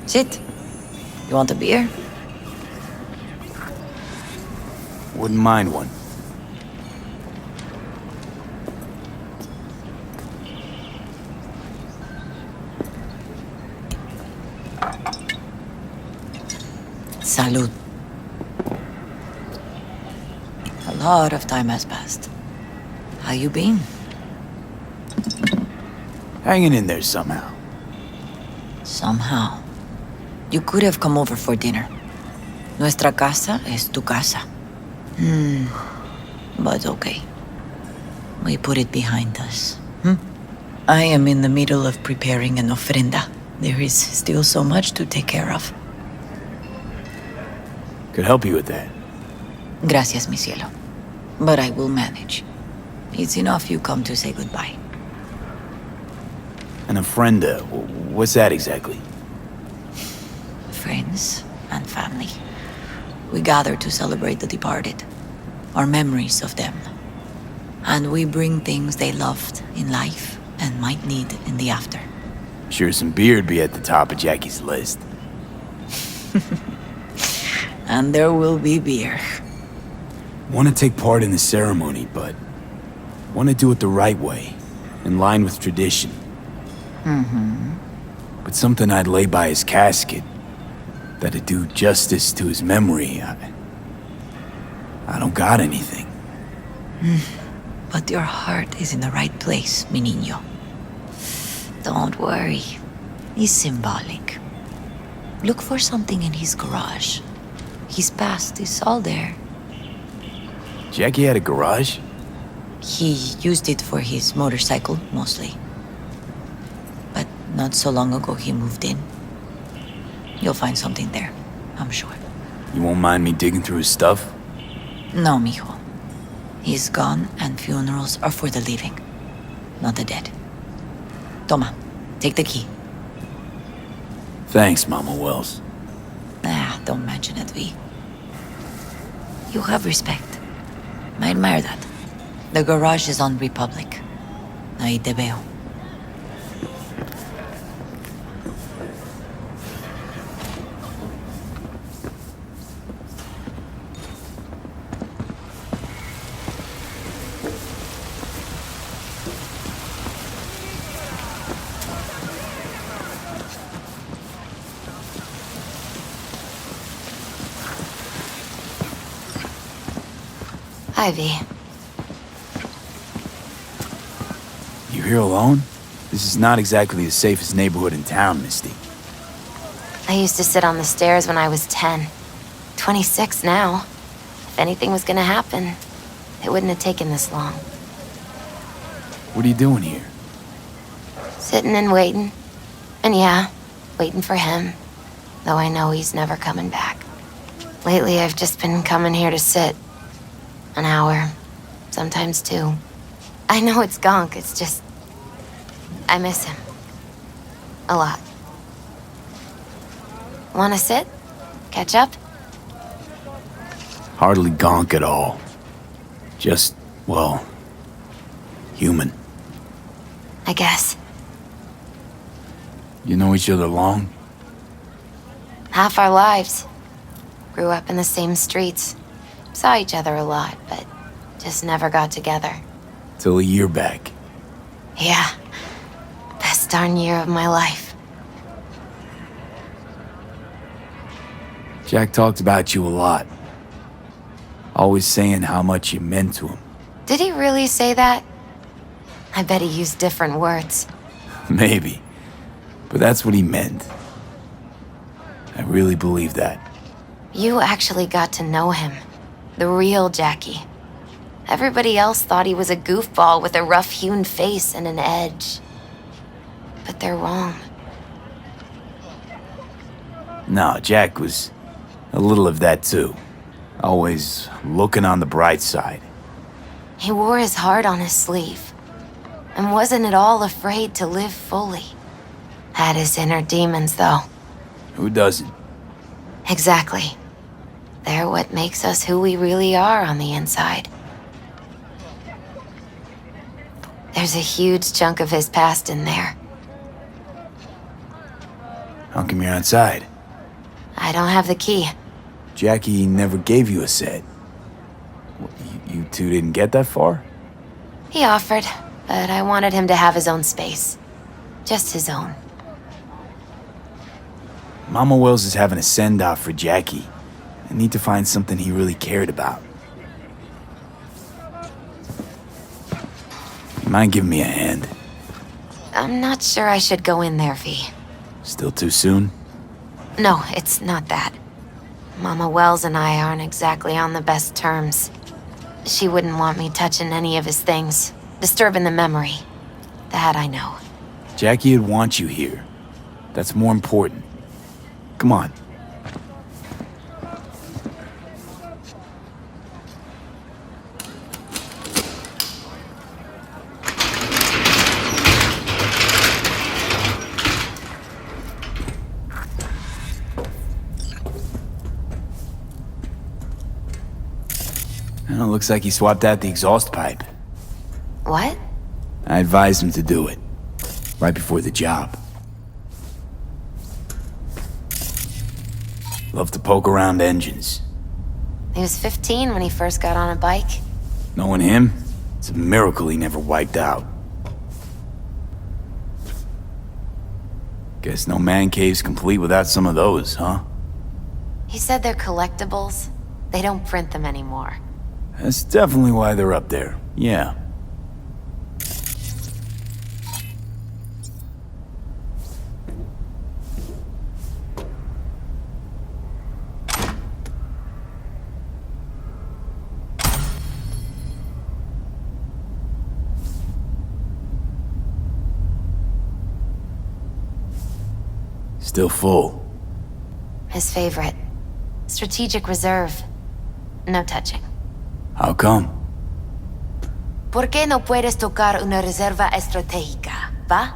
S7: Sit. You want a beer?
S3: Wouldn't mind one.
S7: Salud. A lot of time has passed. How you been?
S3: Hanging in there somehow.
S7: Somehow. You could have come over for dinner. Nuestra casa es tu casa. But okay. We put it behind us. I am in the middle of preparing an ofrenda. There is still so much to take care of.
S3: Could help you with that.
S7: Gracias, mi cielo. But I will manage. It's enough you come to say goodbye.
S3: An ofrenda, what's that exactly?
S7: Friends and family. We gather to celebrate the departed. Our memories of them. And we bring things they loved in life and might need in the after.
S3: Sure some beer'd be at the top of Jackie's list.
S7: And there will be beer.
S3: Want to take part in the ceremony, but want to do it the right way, in line with tradition. But something I'd lay by his casket, that'd do justice to his memory, I don't got anything.
S7: But your heart is in the right place, mi niño. Don't worry.
S5: is symbolic. Look for something in his garage. His past is all there.
S3: Jackie had a garage?
S5: He used it for his motorcycle, mostly. But not so long ago he moved in. You'll find something there, I'm sure.
S3: You won't mind me digging through his stuff?
S5: No, mijo. He's gone and funerals are for the living, not the dead. Toma, take the key.
S3: Thanks, Mama Wells.
S5: Don't mention it, V. You have respect. I admire that. The garage is on Republic. Ahí te veo. Ivy.
S3: You here alone? This is not exactly the safest neighborhood in town, Misty.
S13: I used to sit on the stairs when I was 10. 26 now. If anything was gonna happen, it wouldn't have taken this long.
S3: What are you doing here?
S13: Sitting and waiting. And yeah, waiting for him. Though I know he's never coming back. Lately, I've just been coming here to sit. An hour. Sometimes 2. I know it's gunk, it's just... I miss him. A lot. Wanna sit? Catch up?
S3: Hardly gonk at all. Just, well, human.
S13: I guess.
S3: You know each other long?
S13: Half our lives. Grew up in the same streets. Saw each other a lot, but just never got together.
S3: Till a year back.
S13: Yeah. Best darn year of my life.
S3: Jack talked about you a lot. Always saying how much you meant to him.
S13: Did he really say that? I bet he used different words.
S3: Maybe. But that's what he meant. I really believe that.
S13: You actually got to know him. The real Jackie. Everybody else thought he was a goofball with a rough-hewn face and an edge. But they're wrong.
S3: No, Jack was a little of that too. Always looking on the bright side.
S13: He wore his heart on his sleeve. And wasn't at all afraid to live fully. Had his inner demons, though.
S3: Who doesn't?
S13: Exactly. They're what makes us who we really are on the inside. There's a huge chunk of his past in there.
S3: How come you're outside?
S13: I don't have the key.
S3: Jackie never gave you a set. You two didn't get that far?
S13: He offered, but I wanted him to have his own space. Just his own.
S3: Mama Wells is having a send-off for Jackie. I need to find something he really cared about. You mind giving me a hand?
S13: I'm not sure I should go in there, V.
S3: Still too soon?
S13: No, it's not that. Mama Wells and I aren't exactly on the best terms. She wouldn't want me touching any of his things, disturbing the memory. That I know.
S3: Jackie would want you here. That's more important. Come on. Well, looks like he swapped out the exhaust pipe.
S13: What?
S3: I advised him to do it. Right before the job. Love to poke around engines.
S13: He was 15 when he first got on a bike.
S3: Knowing him, it's a miracle he never wiped out. Guess no man cave's complete without some of those, huh?
S13: He said they're collectibles. They don't print them anymore.
S3: That's definitely why they're up there, yeah. Still full.
S13: His favorite. Strategic reserve. No touching.
S3: How come?
S13: ¿Por qué no puedes tocar una reserva estratégica, va?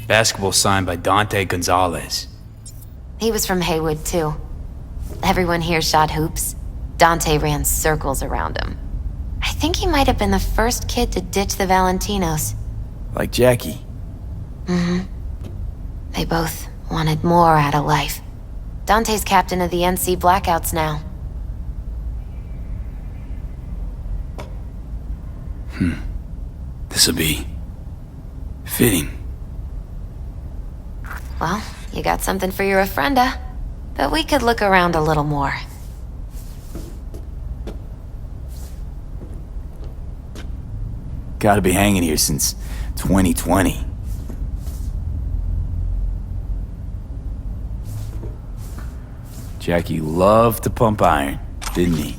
S3: Basketball signed by Dante Gonzalez.
S13: He was from Haywood, too. Everyone here shot hoops. Dante ran circles around him. I think he might have been the first kid to ditch the Valentinos.
S3: Like Jackie.
S13: Mm-hmm. They both wanted more out of life. Dante's captain of the NC Blackouts now.
S3: This'll be... fitting.
S13: Well, you got something for your ofrenda. But we could look around a little more.
S3: Gotta be hanging here since 2020. Jackie loved to pump iron, didn't he?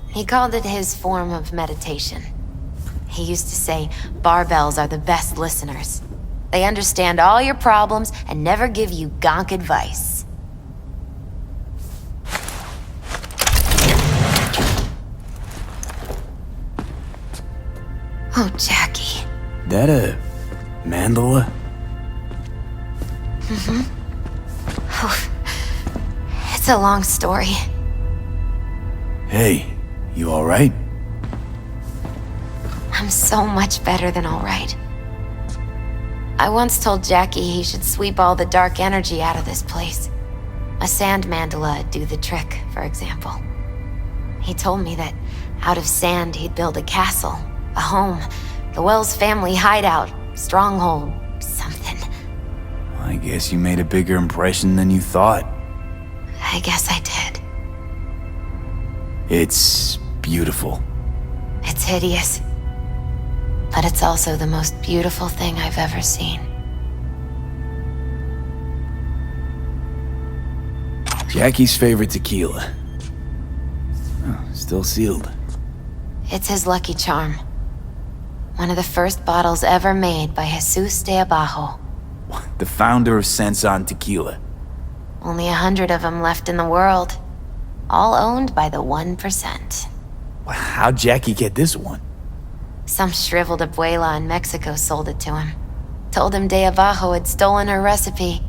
S13: He called it his form of meditation. He used to say barbells are the best listeners. They understand all your problems and never give you gonk advice. Oh, Jackie.
S3: That a mandala?
S13: Mm-hmm. Oh, it's a long story.
S3: Hey, you alright?
S13: I'm so much better than alright. I once told Jackie he should sweep all the dark energy out of this place. A sand mandala would do the trick, for example. He told me that out of sand he'd build a castle, a home, the Wells family hideout, stronghold, something.
S3: I guess you made a bigger impression than you thought.
S13: I guess I did.
S3: It's beautiful.
S13: It's hideous. But it's also the most beautiful thing I've ever seen.
S3: Jackie's favorite tequila. Oh, still sealed.
S13: It's his lucky charm. One of the first bottles ever made by Jesus de Abajo.
S3: The founder of Sensan Tequila.
S13: Only 100 of them left in the world. All owned by the 1%.
S3: How'd Jackie get this one?
S13: Some shriveled abuela in Mexico sold it to him. Told him de Abajo had stolen her recipe.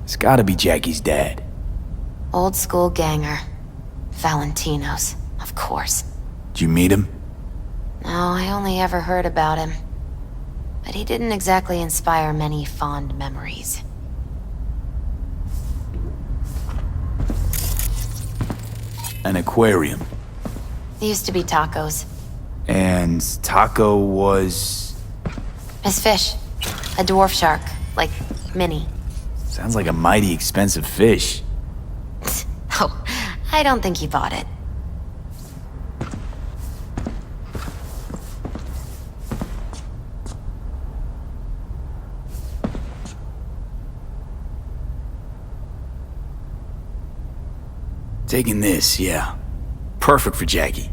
S3: It's gotta be Jackie's dad.
S13: Old school ganger. Valentinos, of course.
S3: Did you meet him?
S13: No, I only ever heard about him. But he didn't exactly inspire many fond memories.
S3: An aquarium.
S13: It used to be tacos.
S3: And Taco was...
S13: His fish. A dwarf shark. Like, mini.
S3: Sounds like a mighty expensive fish.
S13: Oh, I don't think he bought it.
S3: Taking this, yeah. Perfect for Jackie.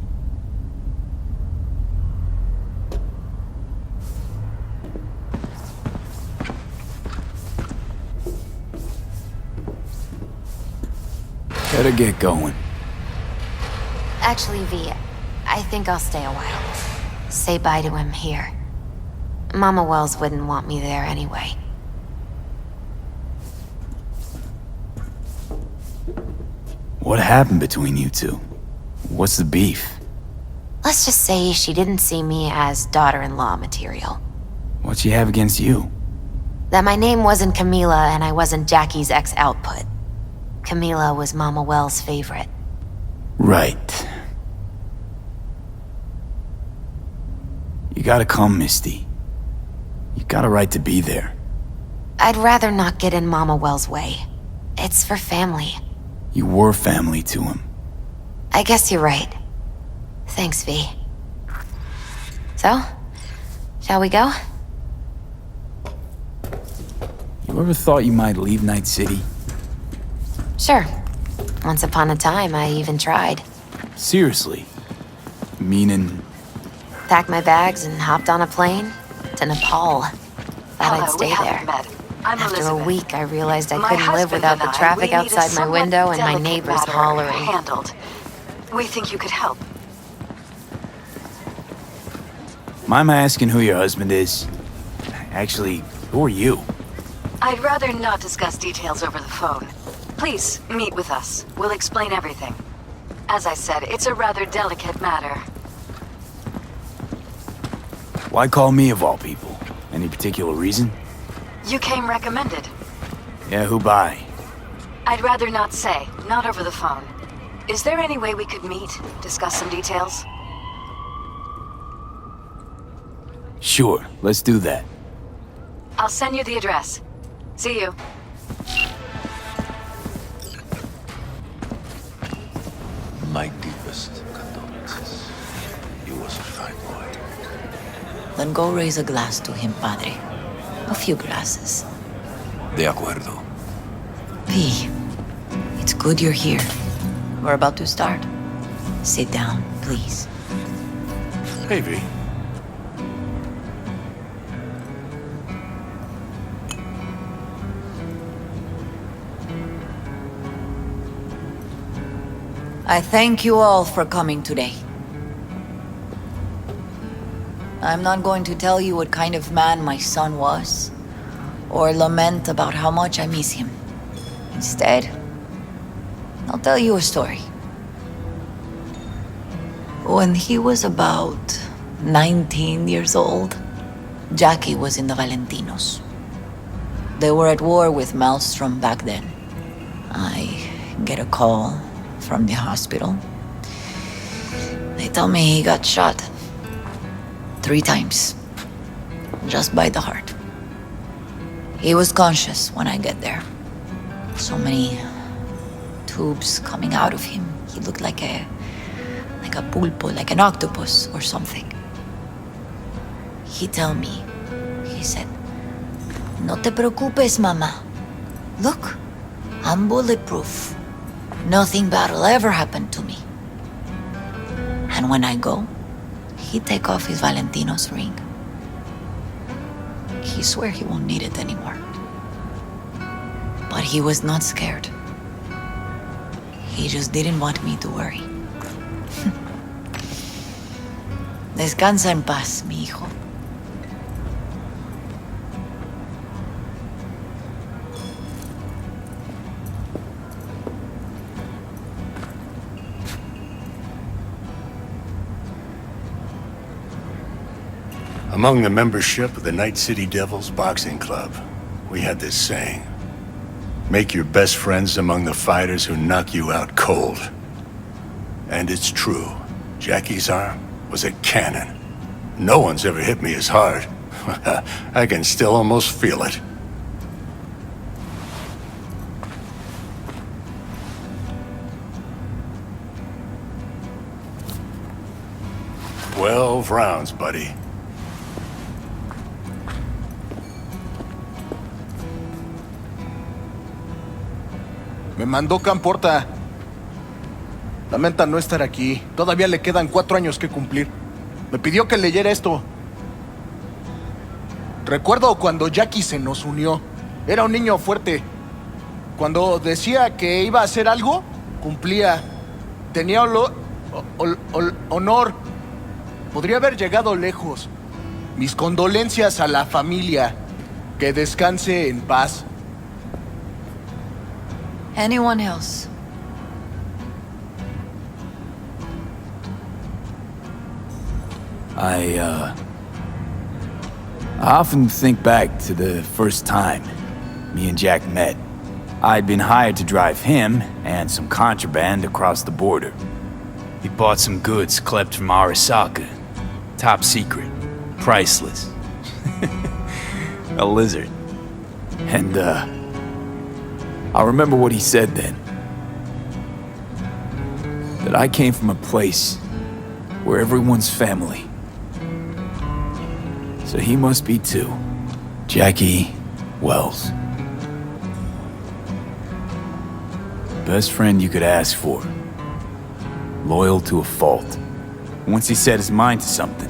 S3: Better get going.
S13: Actually, V, I think I'll stay a while. Say bye to him here. Mama Wells wouldn't want me there anyway.
S3: What happened between you two? What's the beef?
S13: Let's just say she didn't see me as daughter-in-law material.
S3: What'd she have against you?
S13: That my name wasn't Camila and I wasn't Jackie's ex-output. Camila was Mama Wells' favorite.
S3: Right. You gotta come, Misty. You got a right to be there.
S13: I'd rather not get in Mama Wells' way. It's for family.
S3: You were family to him.
S13: I guess you're right. Thanks, V. So, shall we go?
S3: You ever thought you might leave Night City?
S13: Sure. Once upon a time, I even tried.
S3: Seriously? Meaning...
S13: Packed my bags and hopped on a plane to Nepal. Thought I'd stay there. After a week, I realized I couldn't live without the traffic outside my window and my neighbors hollering.
S7: Handled. We think you could help.
S3: Mind my asking who your husband is? Actually, who are you?
S7: I'd rather not discuss details over the phone. Please, meet with us. We'll explain everything. As I said, it's a rather delicate matter.
S3: Why call me of all people? Any particular reason?
S7: You came recommended.
S3: Yeah, who by?
S7: I'd rather not say, not over the phone. Is there any way we could meet, discuss some details?
S3: Sure, let's do that.
S7: I'll send you the address. See you.
S12: My deepest condolences. He was a fine boy.
S5: Then go raise a glass to him, Padre. A few glasses.
S12: De acuerdo.
S5: V, it's good you're here. We're about to start. Sit down, please.
S12: Hey, V.
S5: I thank you all for coming today. I'm not going to tell you what kind of man my son was, or lament about how much I miss him. Instead, I'll tell you a story. When he was about 19 years old, Jackie was in the Valentinos. They were at war with Maelstrom back then. I get a call from the hospital. They tell me he got shot 3 times, just by the heart. He was conscious when I get there. So many tubes coming out of him. He looked like a pulpo, like an octopus or something. He tell me, he said, "No te preocupes, mama. Look, I'm bulletproof. Nothing bad will ever happen to me." And when I go, he take off his Valentino's ring. He swear he won't need it anymore. But he was not scared. He just didn't want me to worry. Descansa en paz, mi hijo.
S11: Among the membership of the Night City Devils Boxing Club, we had this saying: make your best friends among the fighters who knock you out cold. And it's true. Jackie's arm was a cannon. No one's ever hit me as hard. I can still almost feel it. "12 rounds, buddy."
S14: Me mandó Camporta. Lamenta no estar aquí. Todavía le quedan 4 años que cumplir. Me pidió que leyera esto. Recuerdo cuando Jackie se nos unió. Era un niño fuerte. Cuando decía que iba a hacer algo, Cumplía. Tenía honor. Podría haber llegado lejos. Mis condolencias a la familia. Que descanse en paz.
S7: Anyone else?
S3: I often think back to the first time me and Jack met. I'd been hired to drive him and some contraband across the border. He bought some goods clipped from Arasaka. Top secret. Priceless. A lizard. And, I remember what he said then. That I came from a place where everyone's family. So he must be too. Jackie Wells. Best friend you could ask for. Loyal to a fault. Once he set his mind to something,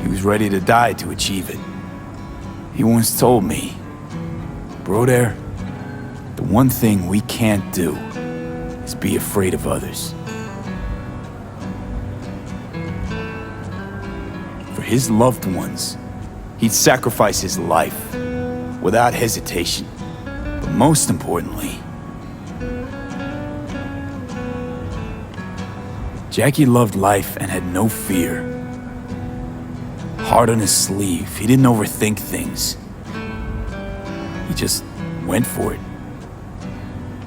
S3: he was ready to die to achieve it. He once told me, "Brother, the one thing we can't do is be afraid of others." For his loved ones, he'd sacrifice his life without hesitation. But most importantly, Jackie loved life and had no fear. Heart on his sleeve, he didn't overthink things. He just went for it.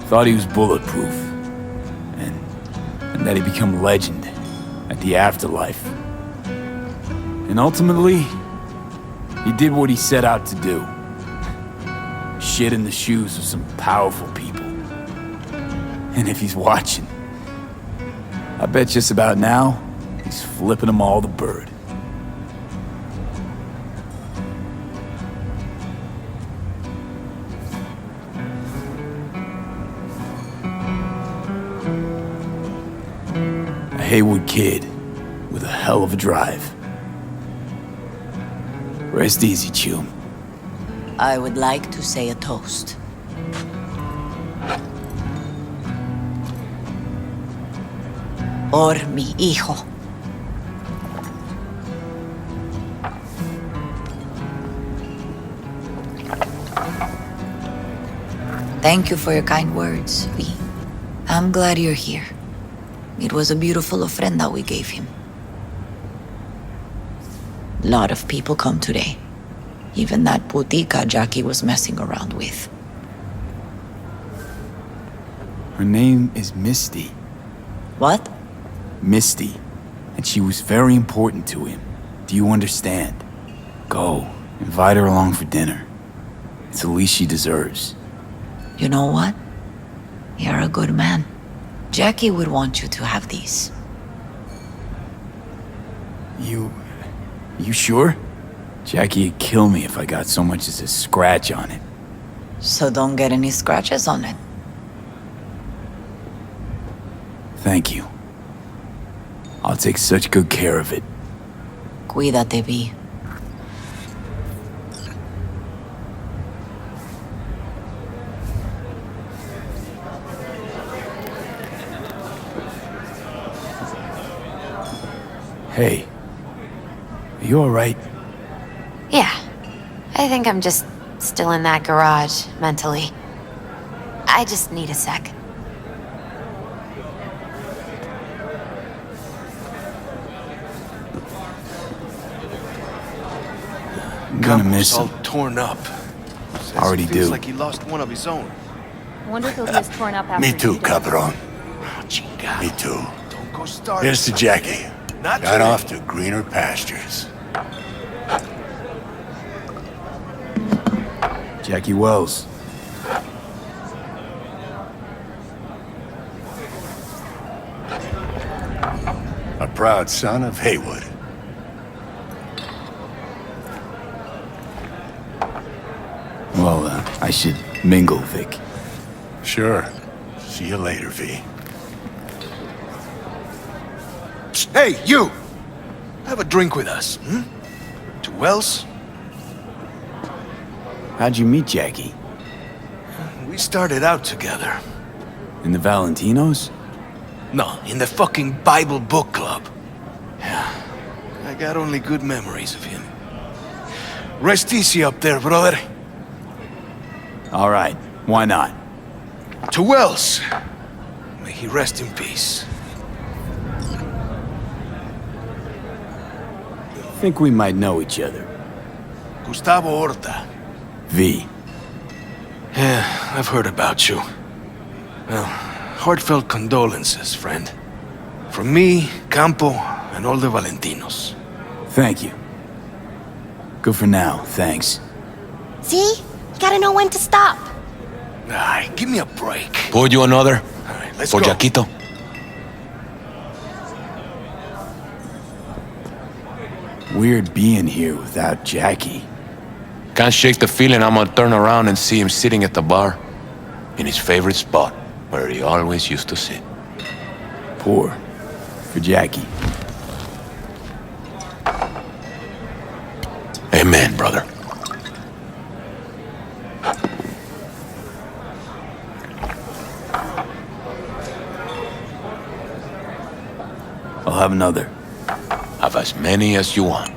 S3: Thought he was bulletproof, and that he'd become a legend at the afterlife. And ultimately, he did what he set out to do. Shit in the shoes of some powerful people. And if he's watching, I bet just about now, he's flipping them all the bird. A Haywood kid with a hell of a drive. Rest easy, Chum.
S7: I would like to say a toast. Por mi hijo. Thank you for your kind words, V. I'm glad you're here. It was a beautiful ofrenda we gave him. A lot of people come today. Even that putica Jackie was messing around with.
S3: Her name is Misty.
S7: What?
S3: Misty. And she was very important to him. Do you understand? Go. Invite her along for dinner. It's the least she deserves.
S7: You know what? You're a good man. Jackie would want you to have these.
S3: You sure? Jackie'd kill me if I got so much as a scratch on it.
S7: So don't get any scratches on it.
S3: Thank you. I'll take such good care of it.
S7: Cuídate, V.
S3: Hey. Are you alright?
S13: Yeah. I think I'm just still in that garage, mentally. I just need a sec.
S3: I'm gonna miss him.
S12: all torn up.
S3: I already do.
S12: Feels like he lost one of his own.
S8: I wonder if he'll be as torn up after
S11: Me too,
S8: you die.
S11: Cabron.
S12: Chingado.
S11: Me too.
S12: Don't go starting.
S11: Here's to Jackie.
S12: Not
S11: Got
S12: today.
S11: off to greener pastures.
S3: Jackie Wells.
S11: A proud son of Haywood.
S3: Well, I should mingle, Vic.
S11: Sure. See you later, V.
S12: Hey, you! Have a drink with us, hmm? To Wells?
S3: How'd you meet Jackie?
S12: We started out together.
S3: In the Valentinos?
S12: No, in the fucking Bible book club. Yeah, I got only good memories of him. Rest easy up there, brother.
S3: All right, why not?
S12: To Wells. May he rest in peace.
S3: Think we might know each other.
S12: Gustavo Horta.
S3: V.
S12: Yeah, I've heard about you. Well, heartfelt condolences, friend. From me, Campo, and all the Valentinos.
S3: Thank you. Good for now, thanks.
S15: See? You gotta know when to stop.
S12: Ay, give me a break.
S2: Pour you another?
S12: All right, let's
S2: For
S12: go.
S2: Jaquito?
S3: Weird being here without Jackie.
S2: Can't shake the feeling I'm gonna turn around and see him sitting at the bar. In his favorite spot, where he always used to sit.
S3: Poor. For Jackie.
S2: Amen, brother.
S3: I'll have another.
S2: Have as many as you want.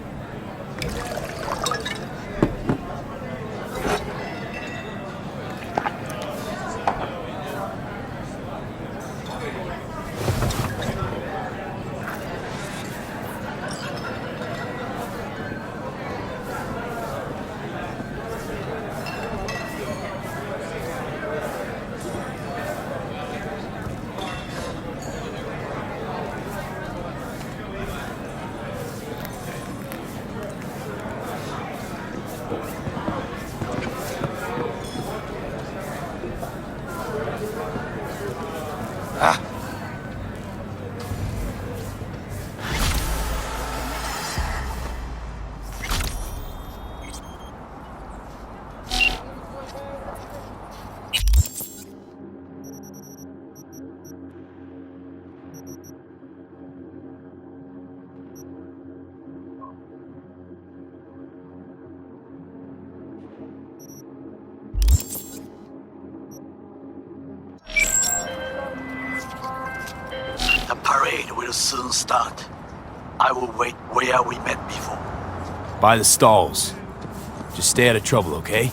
S1: The parade will soon start. I will wait where we met before.
S3: By the stalls. Just stay out of trouble, okay?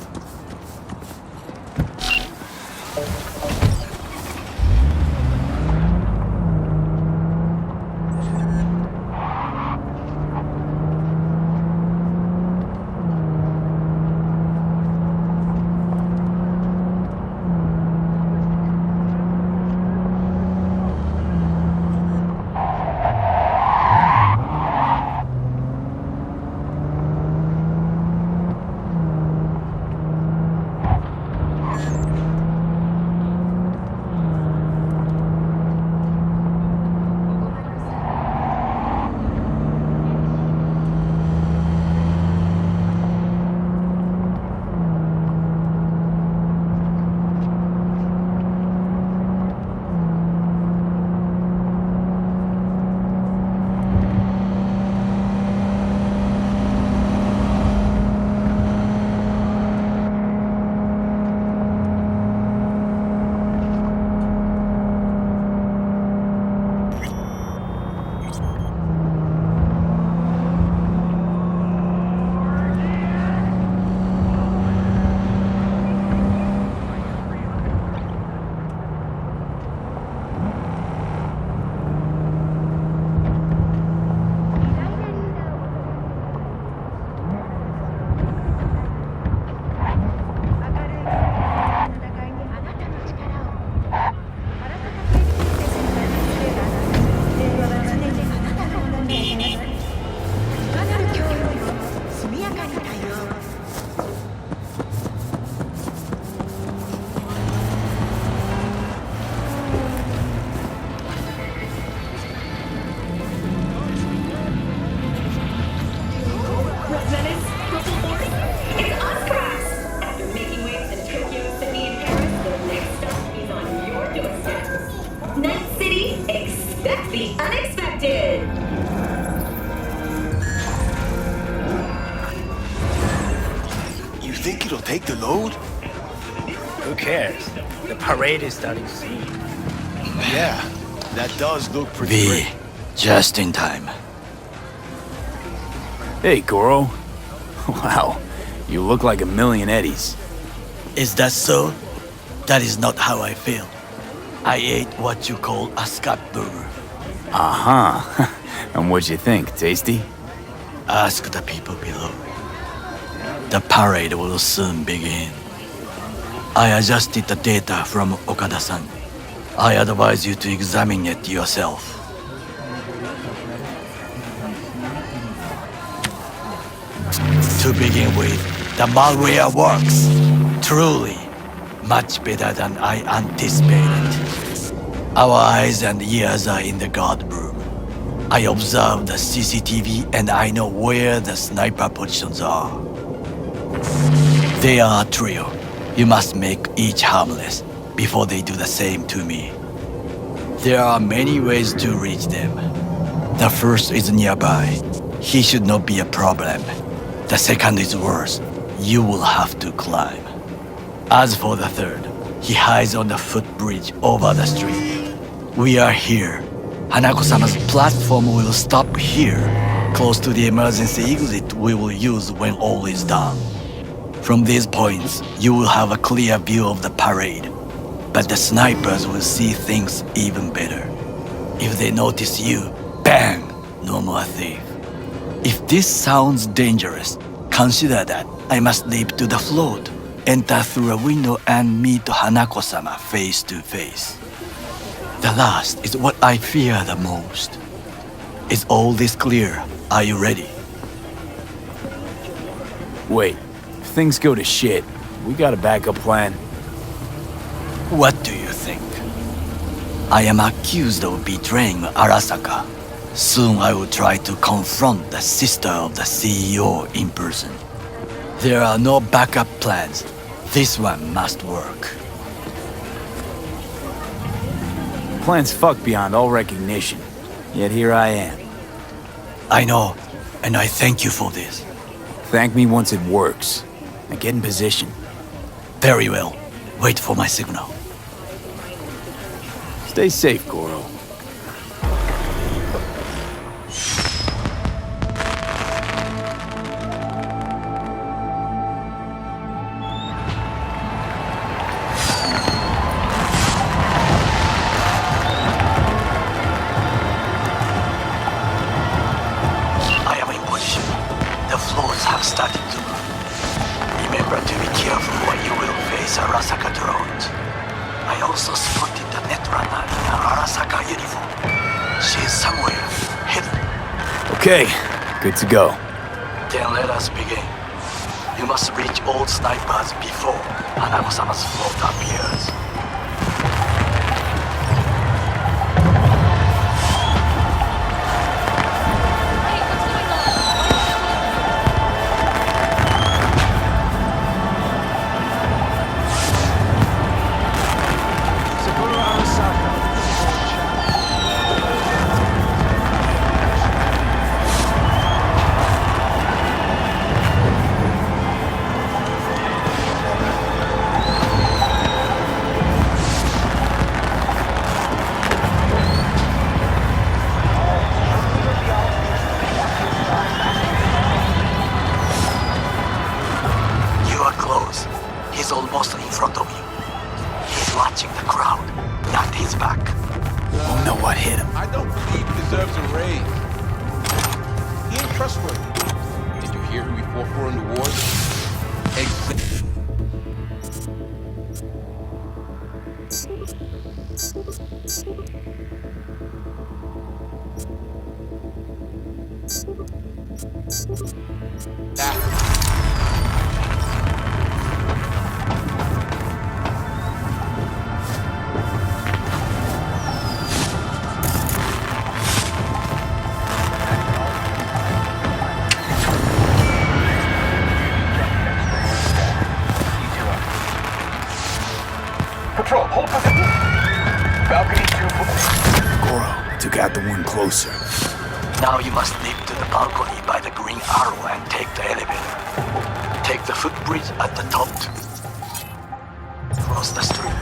S12: Take the load?
S16: Who cares? The parade is starting soon.
S11: Yeah, that does look pretty
S1: V,
S11: great.
S1: just in time.
S3: Hey, Goro. Wow, you look like a million eddies.
S1: Is that so? That is not how I feel. I ate what you call a scat burger.
S3: Uh-huh. And what'd you think? Tasty?
S1: Ask the people below. The parade will soon begin. I adjusted the data from Okada-san. I advise you to examine it yourself. To begin with, the malware works. Truly, much better than I anticipated. Our eyes and ears are in the guard room. I observed the CCTV and I know where the sniper positions are. They are a trio. You must make each harmless before they do the same to me. There are many ways to reach them. The first is nearby. He should not be a problem. The second is worse. You will have to climb. As for the third, he hides on the footbridge over the street. We are here. Hanako-sama's platform will stop here, close to the emergency exit we will use when all is done. From these points, you will have a clear view of the parade, but the snipers will see things even better. If they notice you, bang! No more thief. If this sounds dangerous, consider that I must leap to the float, enter through a window and meet Hanako-sama face to face. The last is what I fear the most. Is all this clear? Are you ready?
S3: Wait, if things go to shit, we got a backup plan?
S1: What do you think? I am accused of betraying Arasaka. Soon I will try to confront the sister of the CEO in person. There are no backup plans. This one must work.
S3: Plan's fucked beyond all recognition. Yet here I am.
S1: I know, and I thank you for this.
S3: Thank me once it works. Now get in position.
S1: Very well. Wait for my signal.
S3: Stay safe, Goro. Okay, good to go.
S1: Then let us begin. You must reach all snipers before Hanako-sama's float appears.
S3: Closer.
S1: Now you must leap to the balcony by the green arrow and take the elevator. Take the footbridge at the top. Cross the street.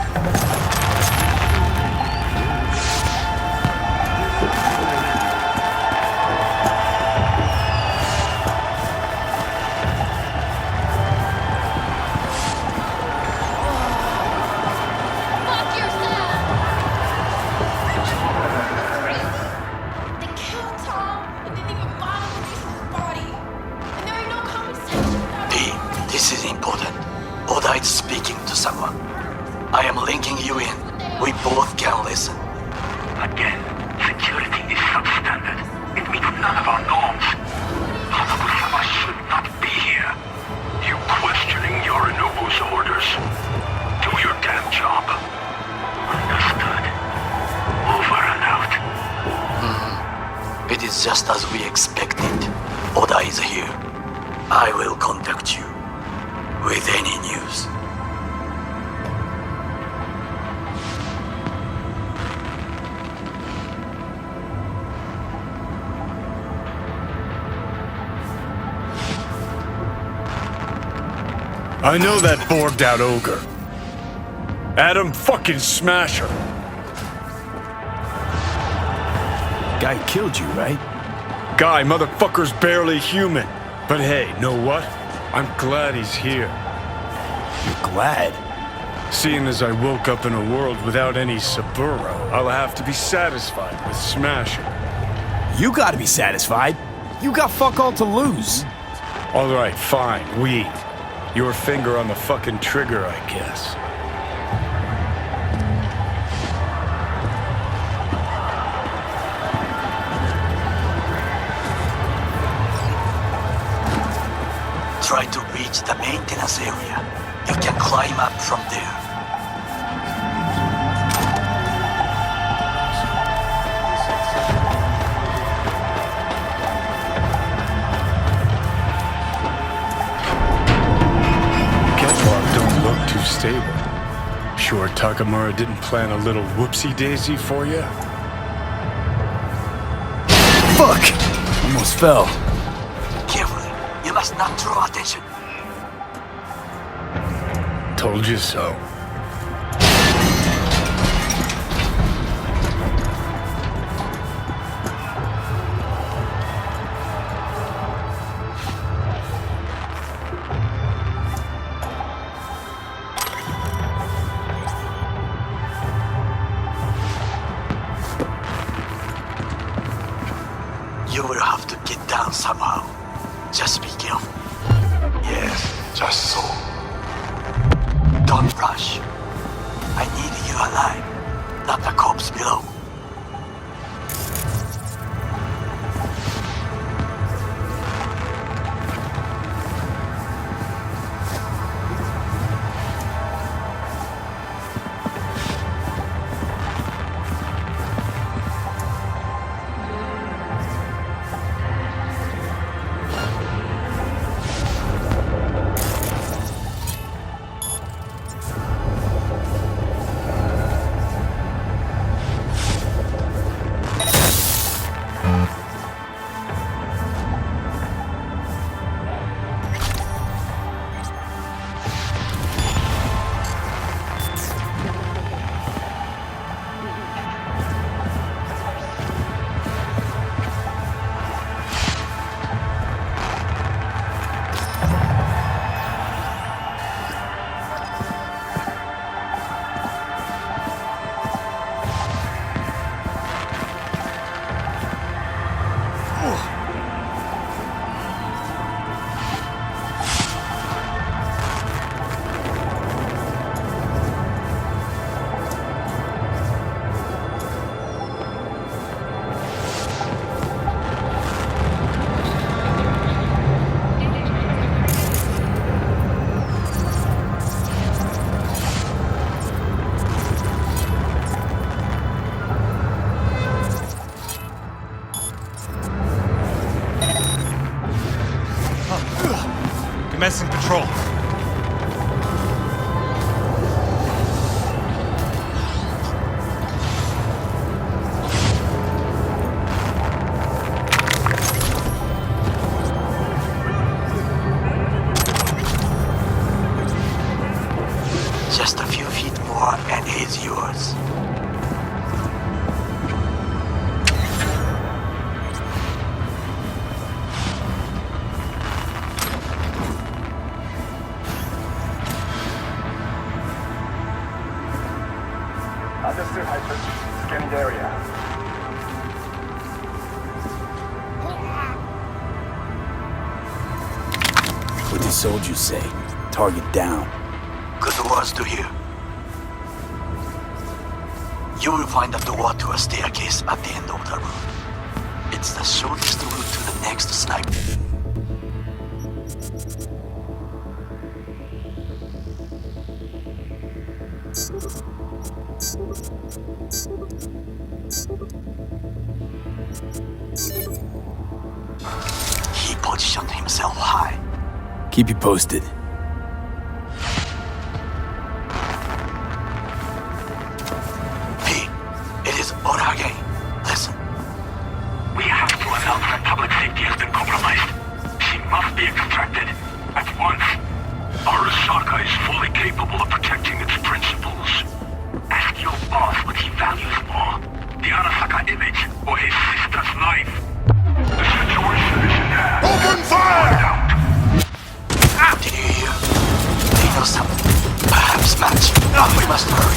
S1: am linking you in. We both can listen.
S16: Again, security is substandard. It meets none of our norms. Hanako-sama should not be here. You questioning Yorinobu's orders. Do your damn job. Understood. Over and out.
S1: It is just as we expected. Oda is here. I will contact you with any news.
S4: I know that borged out ogre. Adam fucking Smasher.
S3: Guy killed you, right?
S4: Guy, motherfucker's barely human. But hey, know what? I'm glad he's here.
S3: You're glad?
S4: Seeing as I woke up in a world without any Saburo, I'll have to be satisfied with Smasher.
S3: You gotta be satisfied. You got fuck all to lose.
S4: All right, fine, we. Your finger on the fucking trigger, I guess.
S1: Try to reach the maintenance area. You can climb up from there.
S4: Too stable. Sure Takamura didn't plan a little whoopsie-daisy for you?
S3: Fuck! Almost fell.
S1: Carefully. You must not draw attention.
S4: Told you so.
S1: You will have to get down somehow. Just be careful. Yes, just so. Don't rush. I need you alive, not the corpse below.
S17: Commencing patrol.
S1: Just a few feet more and he's yours.
S18: Understood, Hyper. Scanning the area.
S3: What did soldiers say? Target down.
S1: Good words to hear. You will find a door to a staircase at the end of the room. It's the shortest route to the next sniper. He positioned himself high.
S3: Keep you posted.
S1: P, it is Orage. Listen.
S16: We have to announce that public safety has been compromised. She must be extracted. At once. Arasaka is fully capable of protecting its principles. Ask your boss what he values more. The Arasaka image or his sister's life. The situation is in hand. Open fire!
S1: Did you hear? They know something. Perhaps match. We must hurry.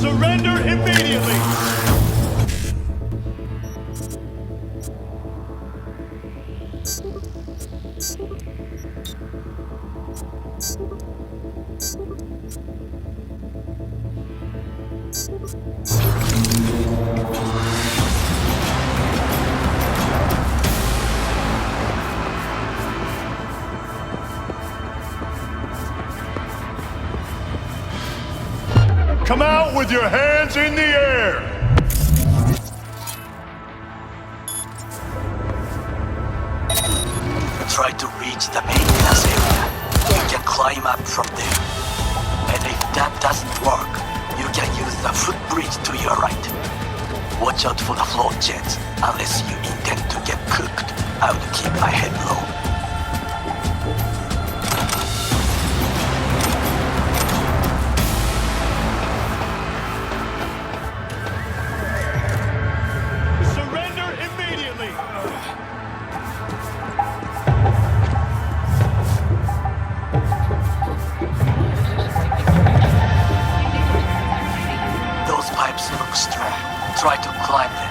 S18: Surrender immediately! Come out with your hands in the air!
S1: Try to reach the maintenance area. You can climb up from there. And if that doesn't work, you can use the footbridge to your right. Watch out for the float jets. Unless you intend to get cooked, I would keep my head low. Try to climb them.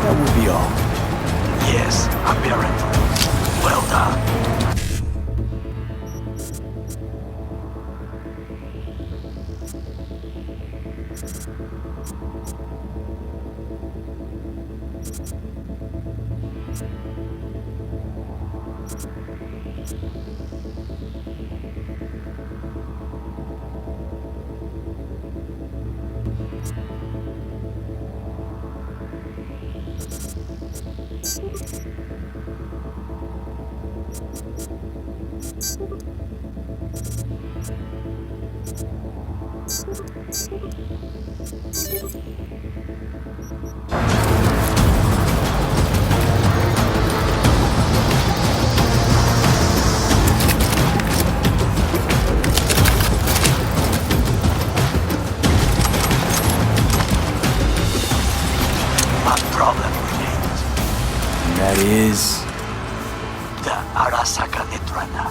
S3: That would be all.
S1: Yes, apparently. Well done.
S3: Is
S1: the Arasaka Netrunner.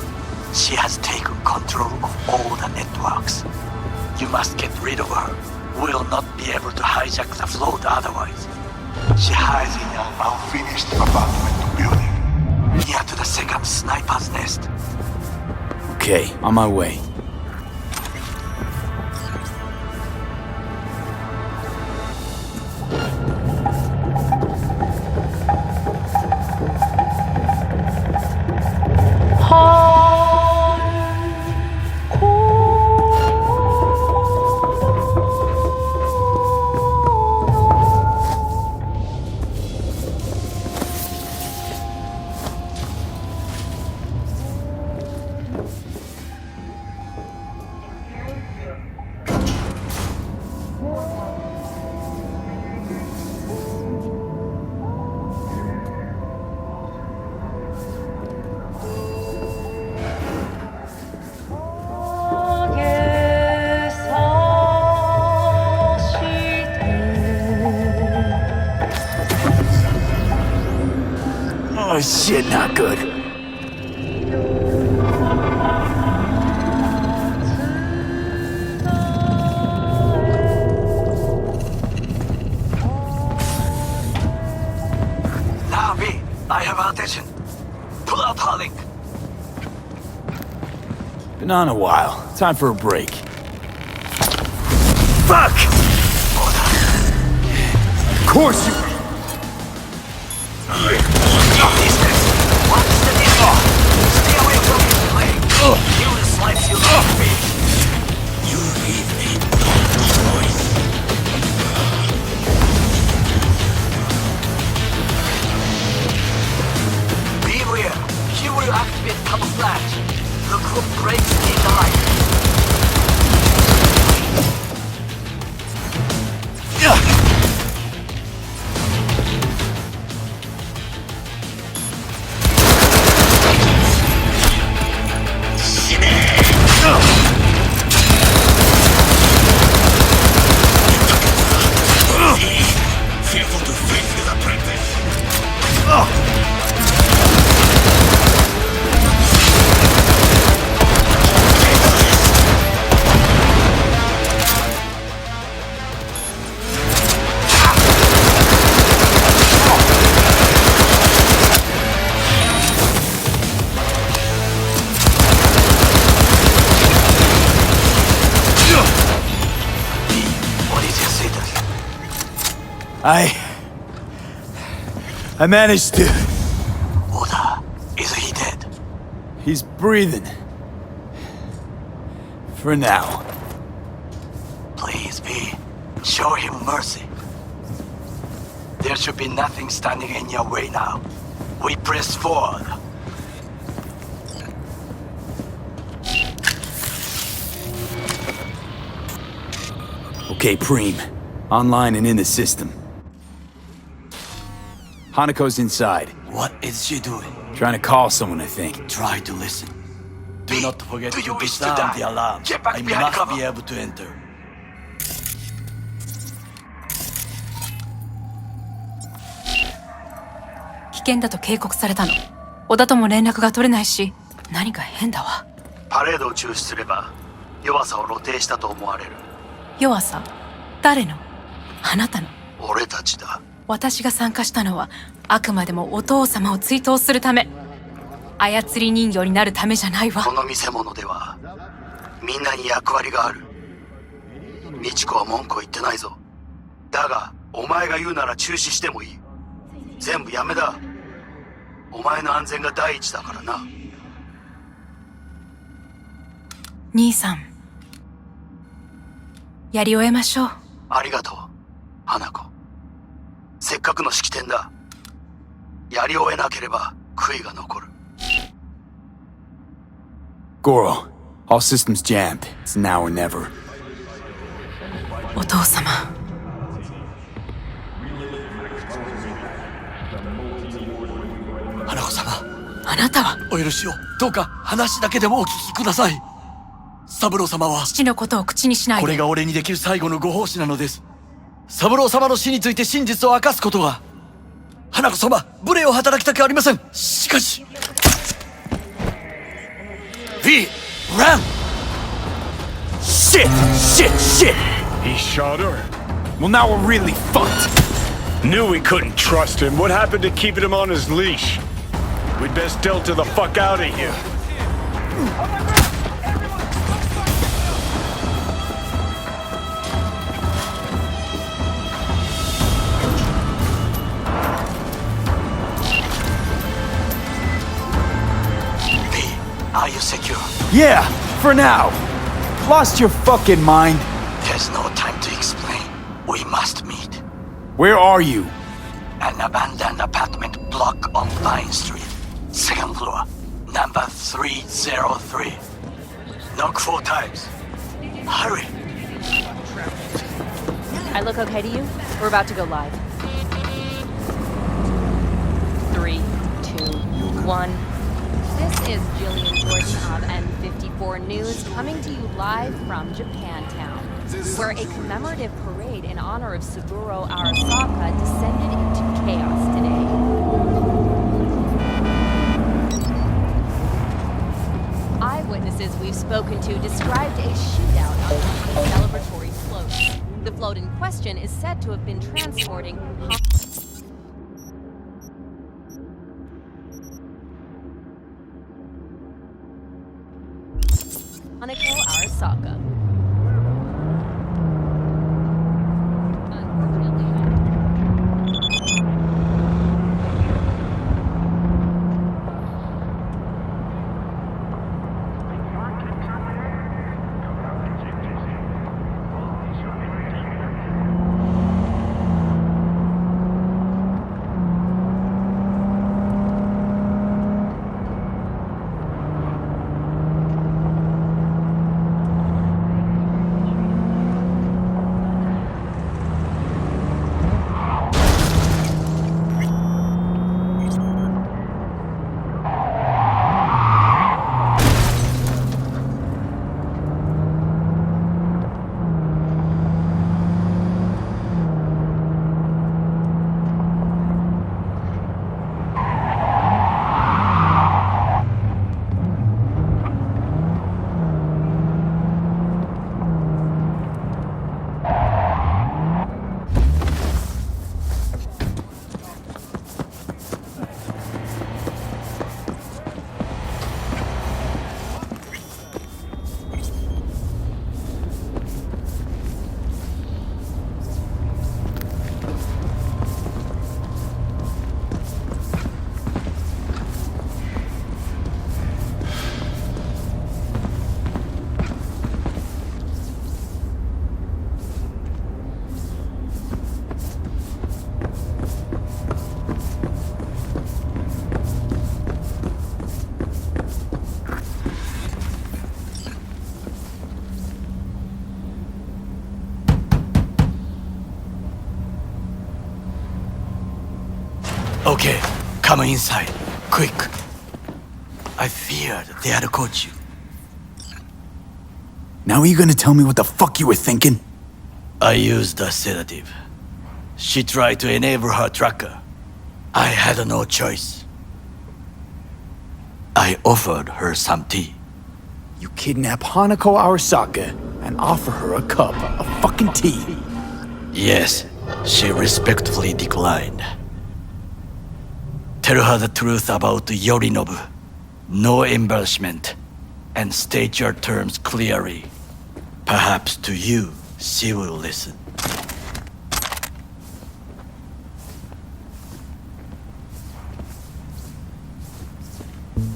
S1: She has taken control of all the networks. You must get rid of her. We'll not be able to hijack the float otherwise. She hides in an unfinished apartment building, near to the second sniper's nest.
S3: okay, on my way. Oh shit, not good.
S1: Now, B, I have attention. Pull out Harling.
S3: Been on a while. Time for a break. Fuck! Of course you...
S1: Beware, he will activate camouflage. Look who breaks in the light.
S16: Fearful to face his apprentice.
S1: What is your status?
S3: I managed to...
S1: Oda, is he dead?
S3: He's breathing. For now.
S1: Please, B, show him mercy. There should be nothing standing in your way now. We press forward.
S3: Okay, Preem. Online and in the system. Hanako's inside.
S1: What is she doing?
S3: Trying to call someone, I think.
S1: Try to listen. Do not forget
S6: do you
S1: to
S6: wish to
S1: disarm
S6: die?
S1: the alarm.
S6: Get back
S1: I
S6: behind
S1: must
S6: cover.
S1: be able to enter.
S19: 危険だと警告されたの。小田とも連絡が取れないし、何か変だわ。
S10: パレードを中止すれば弱さを露呈したと思われる。
S19: 弱さ？誰の？あなたの？
S10: 俺たちだ。
S19: 私が参加したのはあくまでもお父様を追悼するため。操り人形になるためじゃないわ。
S1: この見せ物ではみんなに役割がある。美智子は文句を言ってないぞ。だがお前が言うなら中止してもいい。全部やめだ。お前の安全が第一だからな。
S19: 兄さん、やり終えましょう。
S1: ありがとう、花子。せっかくの式典だ。やり終えなければ悔いが残る。
S3: Goro, all systems jammed. It's now or never.
S19: お父様。
S1: 花子様。
S19: あなたは。
S1: お許しを。どうか話だけでもお聞きください。三郎様は。
S19: 父のことを口にしないで。
S1: これが俺にできる最後のご奉仕なのです。三郎様の死について真実を明かすことが。花子様、無礼を働きたくありません。しかし。V, run!
S3: Shit!
S18: He shot her?
S3: Well, now we're really fucked.
S18: Knew we couldn't trust him. What happened to keeping him on his leash? We'd best delta the fuck out of here.
S1: Are you secure?
S3: Yeah, for now. Lost your fucking mind?
S1: There's no time to explain. We must meet.
S3: Where are you?
S1: An abandoned apartment block on Vine Street. Second floor. Number 303. Knock 4 times. Hurry.
S8: I look okay to you? We're about to go live. 3, 2, 1. This is Jillian Jordan of N54 News coming to you live from Japantown, where a commemorative parade in honor of Saburo Arasaka descended into chaos today. Eyewitnesses we've spoken to described a shootout on one of the celebratory floats. The float in question is said to have been transporting Hanako Arasaka.
S1: Okay, come inside. Quick. I feared they had caught you.
S3: Now are you gonna tell me what the fuck you were thinking?
S1: I used a sedative. She tried to enable her tracker. I had no choice. I offered her some tea.
S3: You kidnap Hanako Arasaka and offer her a cup of fucking tea.
S1: Yes, She respectfully declined. Tell her the truth about Yorinobu. No embellishment. And state your terms clearly. Perhaps to you, she will listen.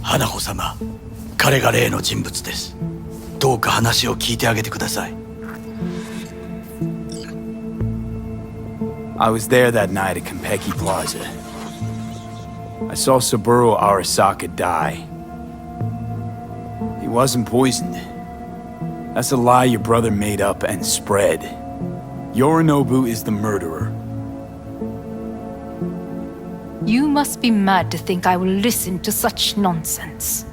S1: Hanako様、彼が例の人物です。どうか話を聞いてあげてください。
S3: I was there that night at Konpeki Plaza. I saw Saburo Arasaka die. He wasn't poisoned. That's a lie your brother made up and spread. Yorinobu is the murderer.
S19: You must be mad to think I will listen to such nonsense.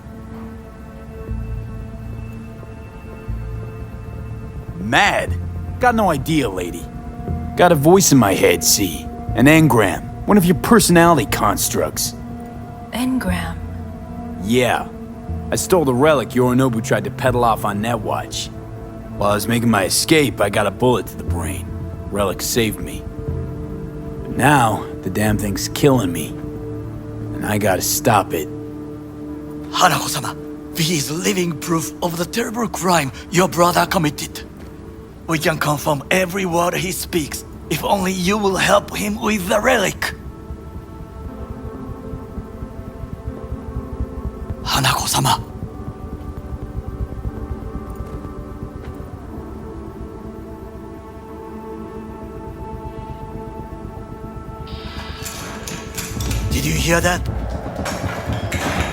S3: Mad? Got no idea, lady. Got a voice in my head, see? An engram. One of your personality constructs.
S19: Engram?
S3: Yeah. I stole the relic Yorinobu tried to peddle off on Netwatch. While I was making my escape, I got a bullet to the brain. Relic saved me. But now, the damn thing's killing me. And I gotta stop it.
S1: Hanako-sama, he is living proof of the terrible crime your brother committed. We can confirm every word he speaks, if only you will help him with the relic. Hanako-sama. Did you hear that?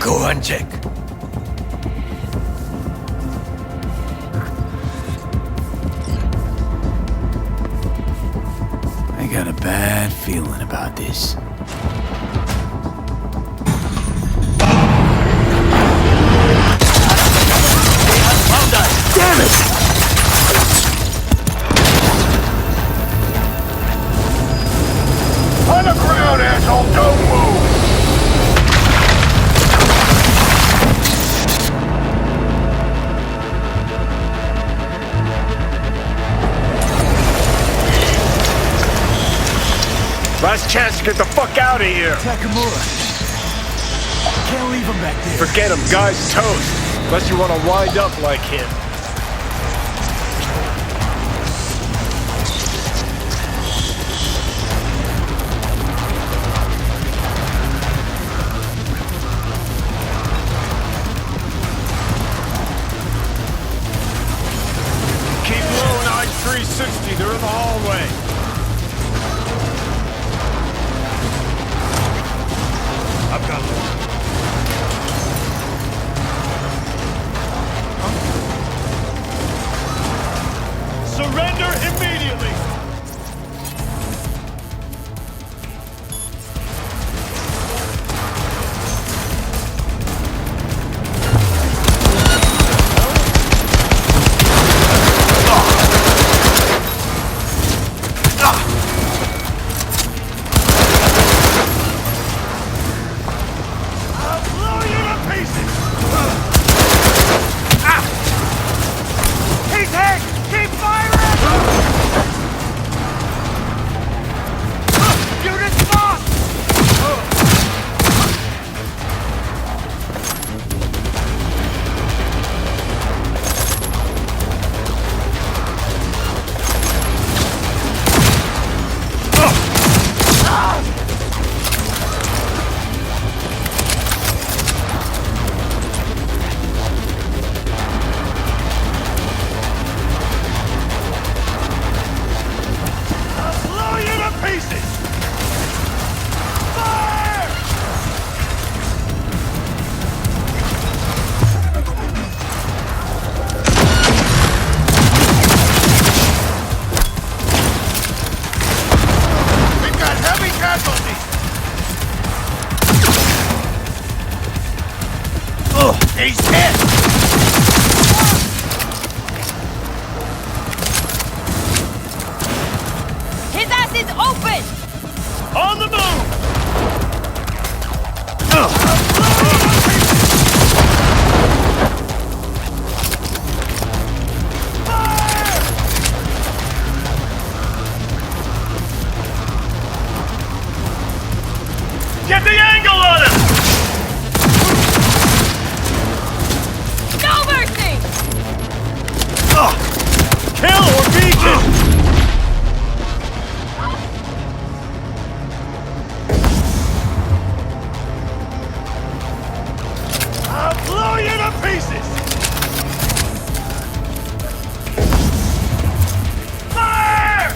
S1: Go and check.
S3: I got a bad feeling about this. Damn it!
S16: On the ground, asshole! Don't move!
S18: Last chance to get the fuck out of here!
S1: Takamura. Can't leave him back there.
S18: Forget him, guy's toast. Unless you want to wind up like him. Keep low and I-360, they're in the hallway. I've got this. Surrender immediately!
S16: He's hit!
S8: His ass is open!
S16: On the move!
S18: the angle on him!
S8: No mercy!
S18: Kill or be killed! I'll blow you to pieces! Fire!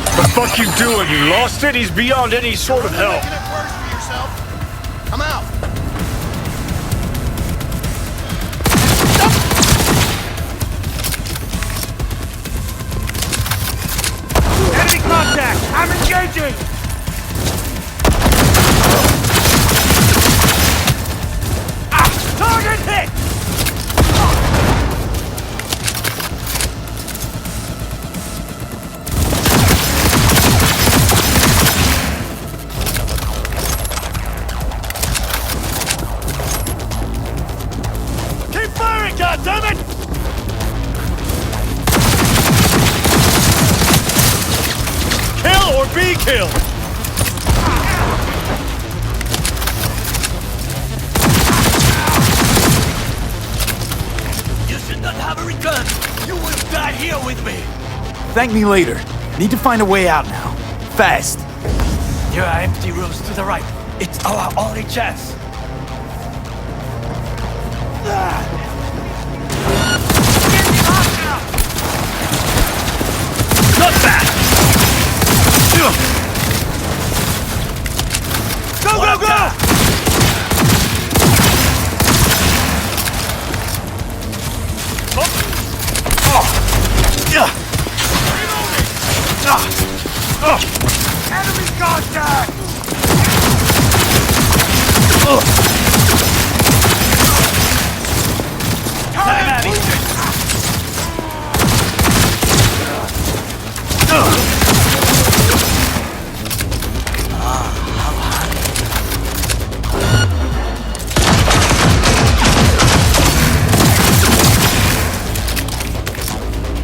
S18: What the fuck you doing? You lost it? He's beyond any sort of help.
S14: Making it worse for yourself. Come out.
S18: Enemy contact! I'm engaging! Target hit! Keep firing, goddammit! Kill or be killed!
S1: You should not have a return. You will die here with me.
S3: Thank me later. Need to find a way out now. Fast.
S1: There are empty rooms to the right. It's our only chance. Not bad. Go, go, go!
S18: Enemy contact!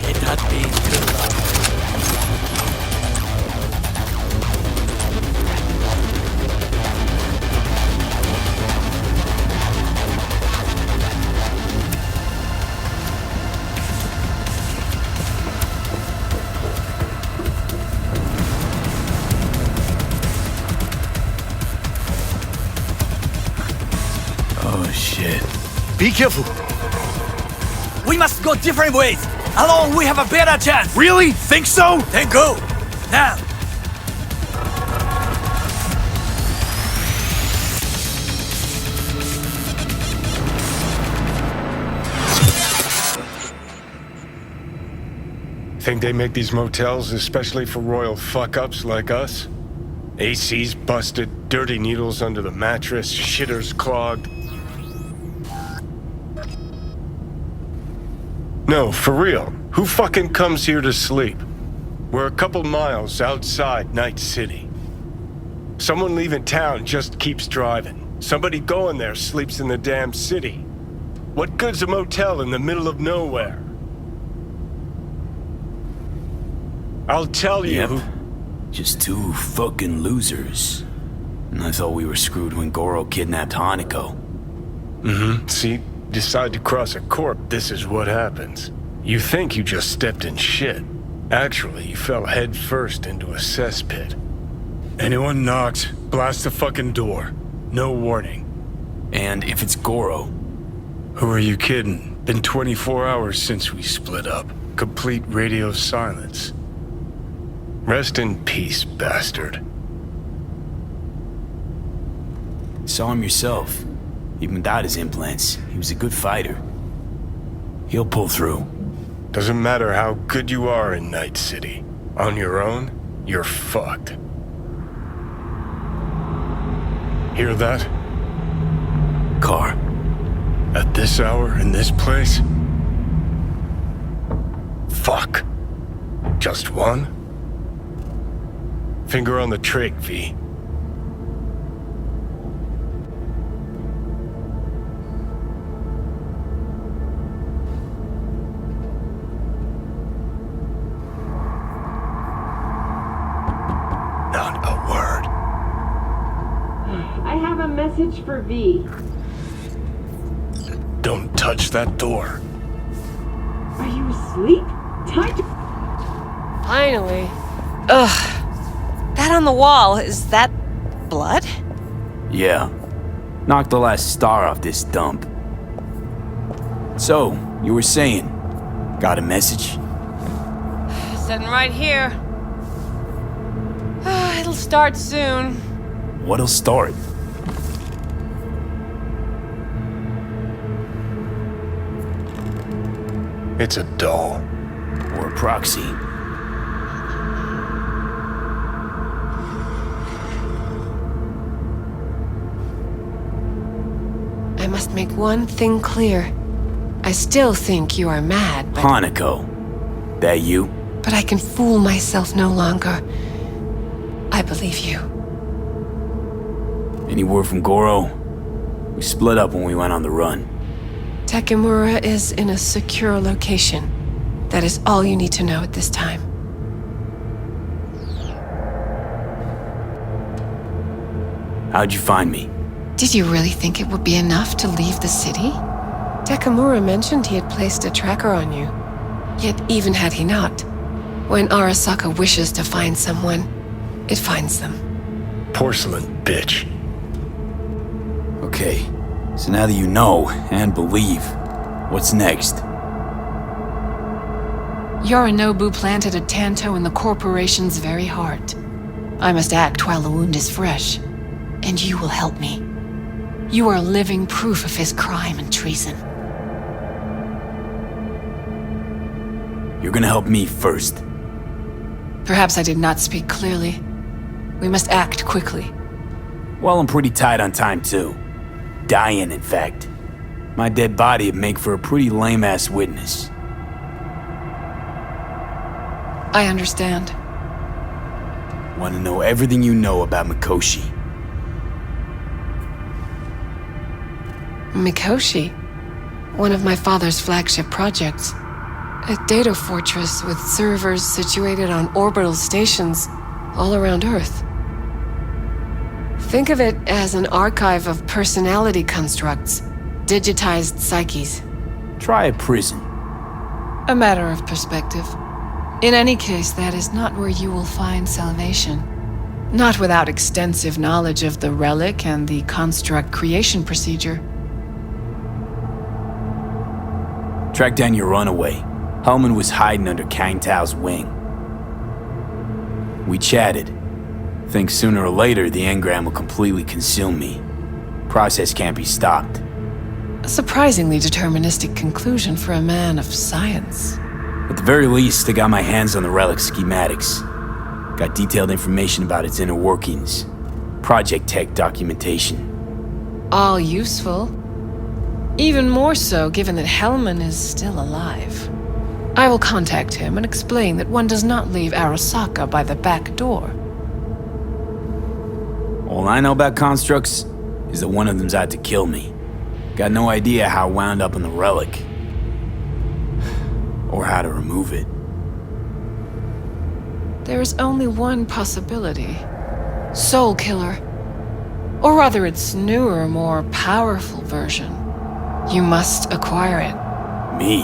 S1: It had been good luck.
S3: Oh, shit.
S1: Be careful. We must go different ways. Alone, we have a better chance.
S3: Really? Think so?
S1: Then go. Now.
S4: Think they make these motels especially for royal fuck-ups like us? AC's busted, dirty needles under the mattress, shitters clogged. No, for real. Who fucking comes here to sleep? We're a couple miles outside Night City. Someone leaving town just keeps driving. Somebody going there sleeps in the damn city. What good's a motel in the middle of nowhere? I'll tell you who...
S3: Just two fucking losers. And I thought we were screwed when Goro kidnapped Hanako.
S4: Mm-hmm. See, decide to cross a corp, this is what happens. You think you just stepped in shit. Actually, you fell head first into a cesspit. Anyone knocks, blast the fucking door. No warning.
S3: And if it's Goro?
S4: Who are you kidding? Been 24 hours since we split up. Complete radio silence. Rest in peace, bastard.
S3: Saw him yourself. Even without his implants, he was a good fighter. He'll pull through.
S4: Doesn't matter how good you are in Night City. On your own, you're fucked. Hear that?
S3: Car.
S4: At this hour, in this place? Fuck. Just one? Finger on the trig, V. Not a word.
S20: I have a message for V.
S4: Don't touch that door.
S20: Are you asleep? Time to...
S6: Finally. Ugh. That on the wall, is that blood?
S3: Yeah. Knocked the last star off this dump. So, you were saying, got a message?
S6: Sitting right here. It'll start soon.
S3: What'll start?
S4: It's a doll.
S3: Or a proxy.
S6: I must make one thing clear. I still think you are mad, but...
S3: Hanako. That you?
S6: But I can fool myself no longer. I believe you.
S3: Any word from Goro? We split up when we went on the run.
S6: Takemura is in a secure location. That is all you need to know at this time.
S3: How'd you find me?
S6: Did you really think it would be enough to leave the city? Takemura mentioned he had placed a tracker on you. Yet even had he not, when Arasaka wishes to find someone, it finds them.
S4: Porcelain bitch.
S3: Okay, so now that you know and believe, what's next?
S6: Yorinobu planted a Tanto in the corporation's very heart. I must act while the wound is fresh, and you will help me. You are living proof of his crime and treason.
S3: You're gonna help me first.
S6: Perhaps I did not speak clearly. We must act quickly.
S3: Well, I'm pretty tight on time, too. Dying, in fact. My dead body would make for a pretty lame-ass witness.
S6: I understand.
S3: Want to know everything you know about Mikoshi.
S6: Mikoshi? One of my father's flagship projects. A data fortress with servers situated on orbital stations all around Earth. Think of it as an archive of personality constructs, digitized psyches.
S3: Try a prison.
S6: A matter of perspective. In any case, that is not where you will find salvation. Not without extensive knowledge of the relic and the construct creation procedure.
S3: Track down your runaway. Hellman was hiding under Kang Tao's wing. We chatted. Think sooner or later the engram will completely consume me. Process can't be stopped.
S6: A surprisingly deterministic conclusion for a man of science.
S3: At the very least, I got my hands on the relic schematics. Got detailed information about its inner workings. Project tech documentation.
S6: All useful. Even more so given that Hellman is still alive. I will contact him and explain that one does not leave Arasaka by the back door.
S3: All I know about constructs is that one of them's out to kill me. Got no idea how I wound up on the relic. Or how to remove it.
S6: There is only one possibility. Soul Killer. Or rather its newer, more powerful version. You must acquire it.
S3: Me?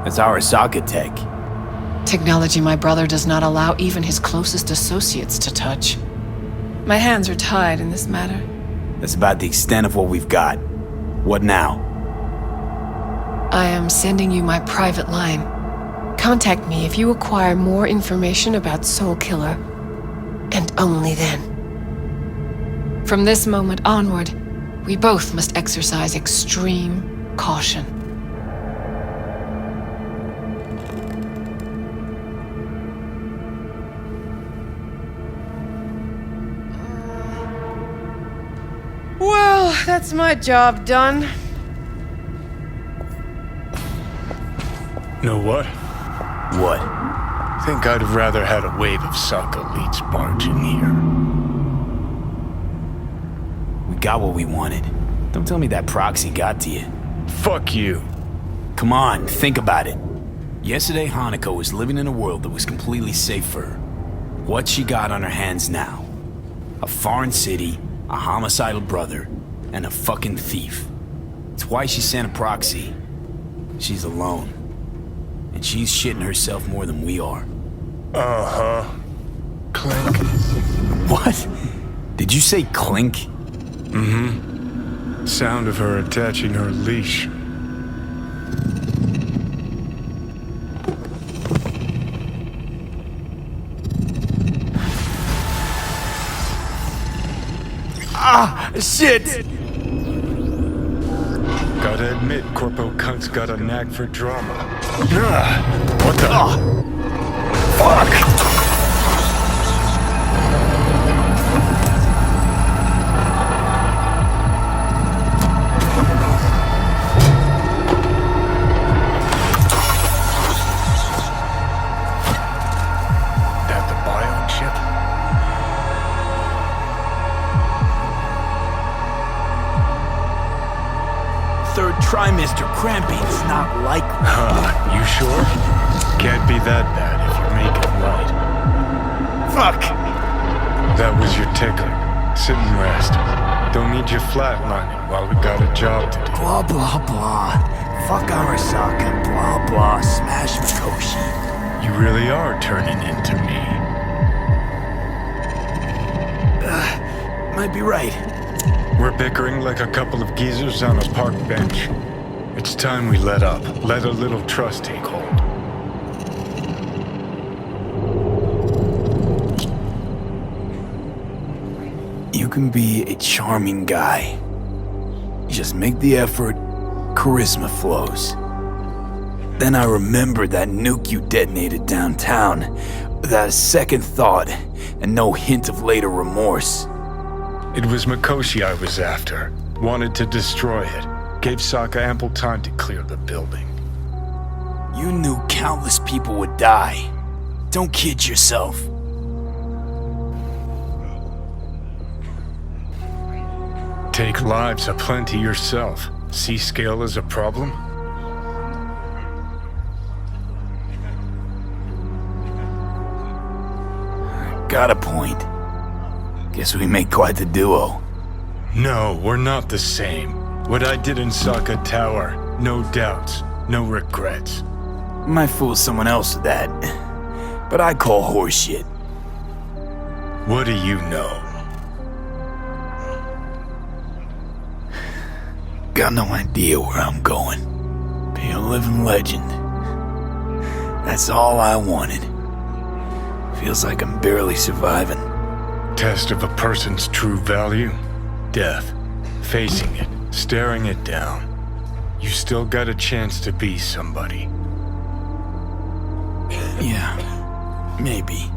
S3: That's Arasaka tech.
S6: Technology my brother does not allow even his closest associates to touch. My hands are tied in this matter.
S3: That's about the extent of what we've got. What now?
S6: I am sending you my private line. Contact me if you acquire more information about Soul Killer. And only then. From this moment onward, we both must exercise extreme caution. Well, that's my job done.
S4: Know what?
S3: What?
S4: Think I'd have rather had a wave of Saka elites barge in here.
S3: We got what we wanted. Don't tell me that proxy got to you.
S4: Fuck you.
S3: Come on, think about it. Yesterday, Hanako was living in a world that was completely safe for her. What's she got on her hands now? A foreign city, a homicidal brother, and a fucking thief. It's why she sent a proxy. She's alone. And she's shitting herself more than we are.
S4: Uh-huh. Clink.
S3: What? Did you say clink?
S4: Mm-hmm. Sound of her attaching her leash.
S3: Ah, shit!
S4: Gotta admit, Corpo Cunt's got a knack for drama. What the? Fuck!
S3: Trimester cramping is not likely.
S4: You sure? Can't be that bad if you're making light.
S3: Fuck!
S4: That was your tickler. Sit and rest. Don't need you flatlining while we got a job to do.
S3: Blah, blah, blah. Fuck Arasaka. Blah, blah. Smash Mikoshi.
S4: You really are turning into me.
S3: Might be right.
S4: We're bickering like a couple of geezers on a park bench. It's time we let up. Let a little trust take hold.
S3: You can be a charming guy. Just make the effort, charisma flows. Then I remembered that nuke you detonated downtown without a second thought and no hint of later remorse.
S4: It was Mikoshi I was after. Wanted to destroy it. Gave Saka ample time to clear the building.
S3: You knew countless people would die. Don't kid yourself.
S4: Take lives aplenty yourself. See scale as a problem?
S3: Got a point. Guess we make quite the duo.
S4: No, we're not the same. What I did in Saka Tower, no doubts, no regrets.
S3: Might fool someone else with that, but I call horseshit.
S4: What do you know?
S3: Got no idea where I'm going. Be a living legend. That's all I wanted. Feels like I'm barely surviving.
S4: Test of a person's true value? Death. Facing it, staring it down. You still got a chance to be somebody.
S3: Yeah, maybe.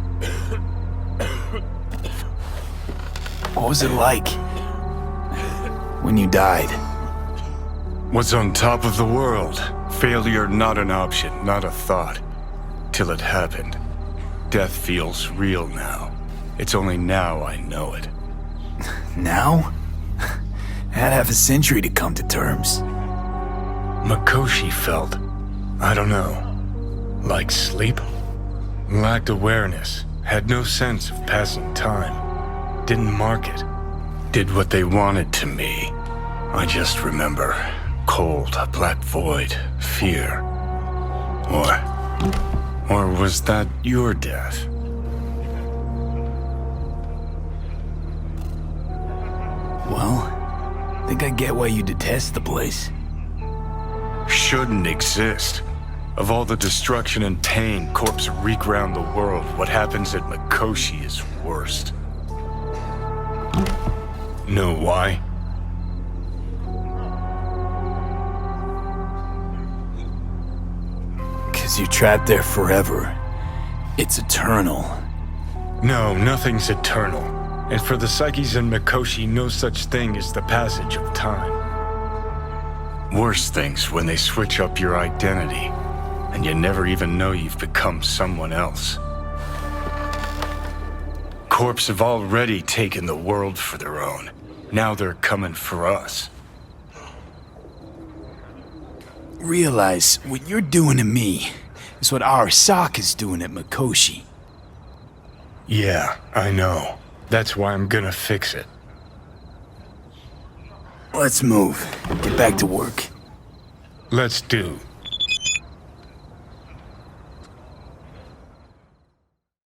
S3: What was it like when you died?
S4: Was on top of the world. Failure not an option, not a thought. Till it happened. Death feels real now. It's only now I know it.
S3: Now? Had half a century to come to terms.
S4: Mikoshi felt, I don't know, like sleep? Lacked awareness, had no sense of passing time. Didn't mark it. Did what they wanted to me. I just remember cold, a black void, fear. Or Or was that your death?
S3: Well, I think I get why you detest the place.
S4: Shouldn't exist. Of all the destruction and pain corpses wreak round the world, what happens at Mikoshi is worst. Know why?
S3: Because you're trapped there forever. It's eternal.
S4: No, nothing's eternal. And for the psyches in Mikoshi, no such thing as the passage of time. Worse things when they switch up your identity, and you never even know you've become someone else. Corps have already taken the world for their own. Now they're coming for us.
S3: Realize what you're doing to me is what Arasaka's doing at Mikoshi.
S4: Yeah, I know. That's why I'm gonna fix it.
S3: Let's move. Get back to work.
S4: Let's do.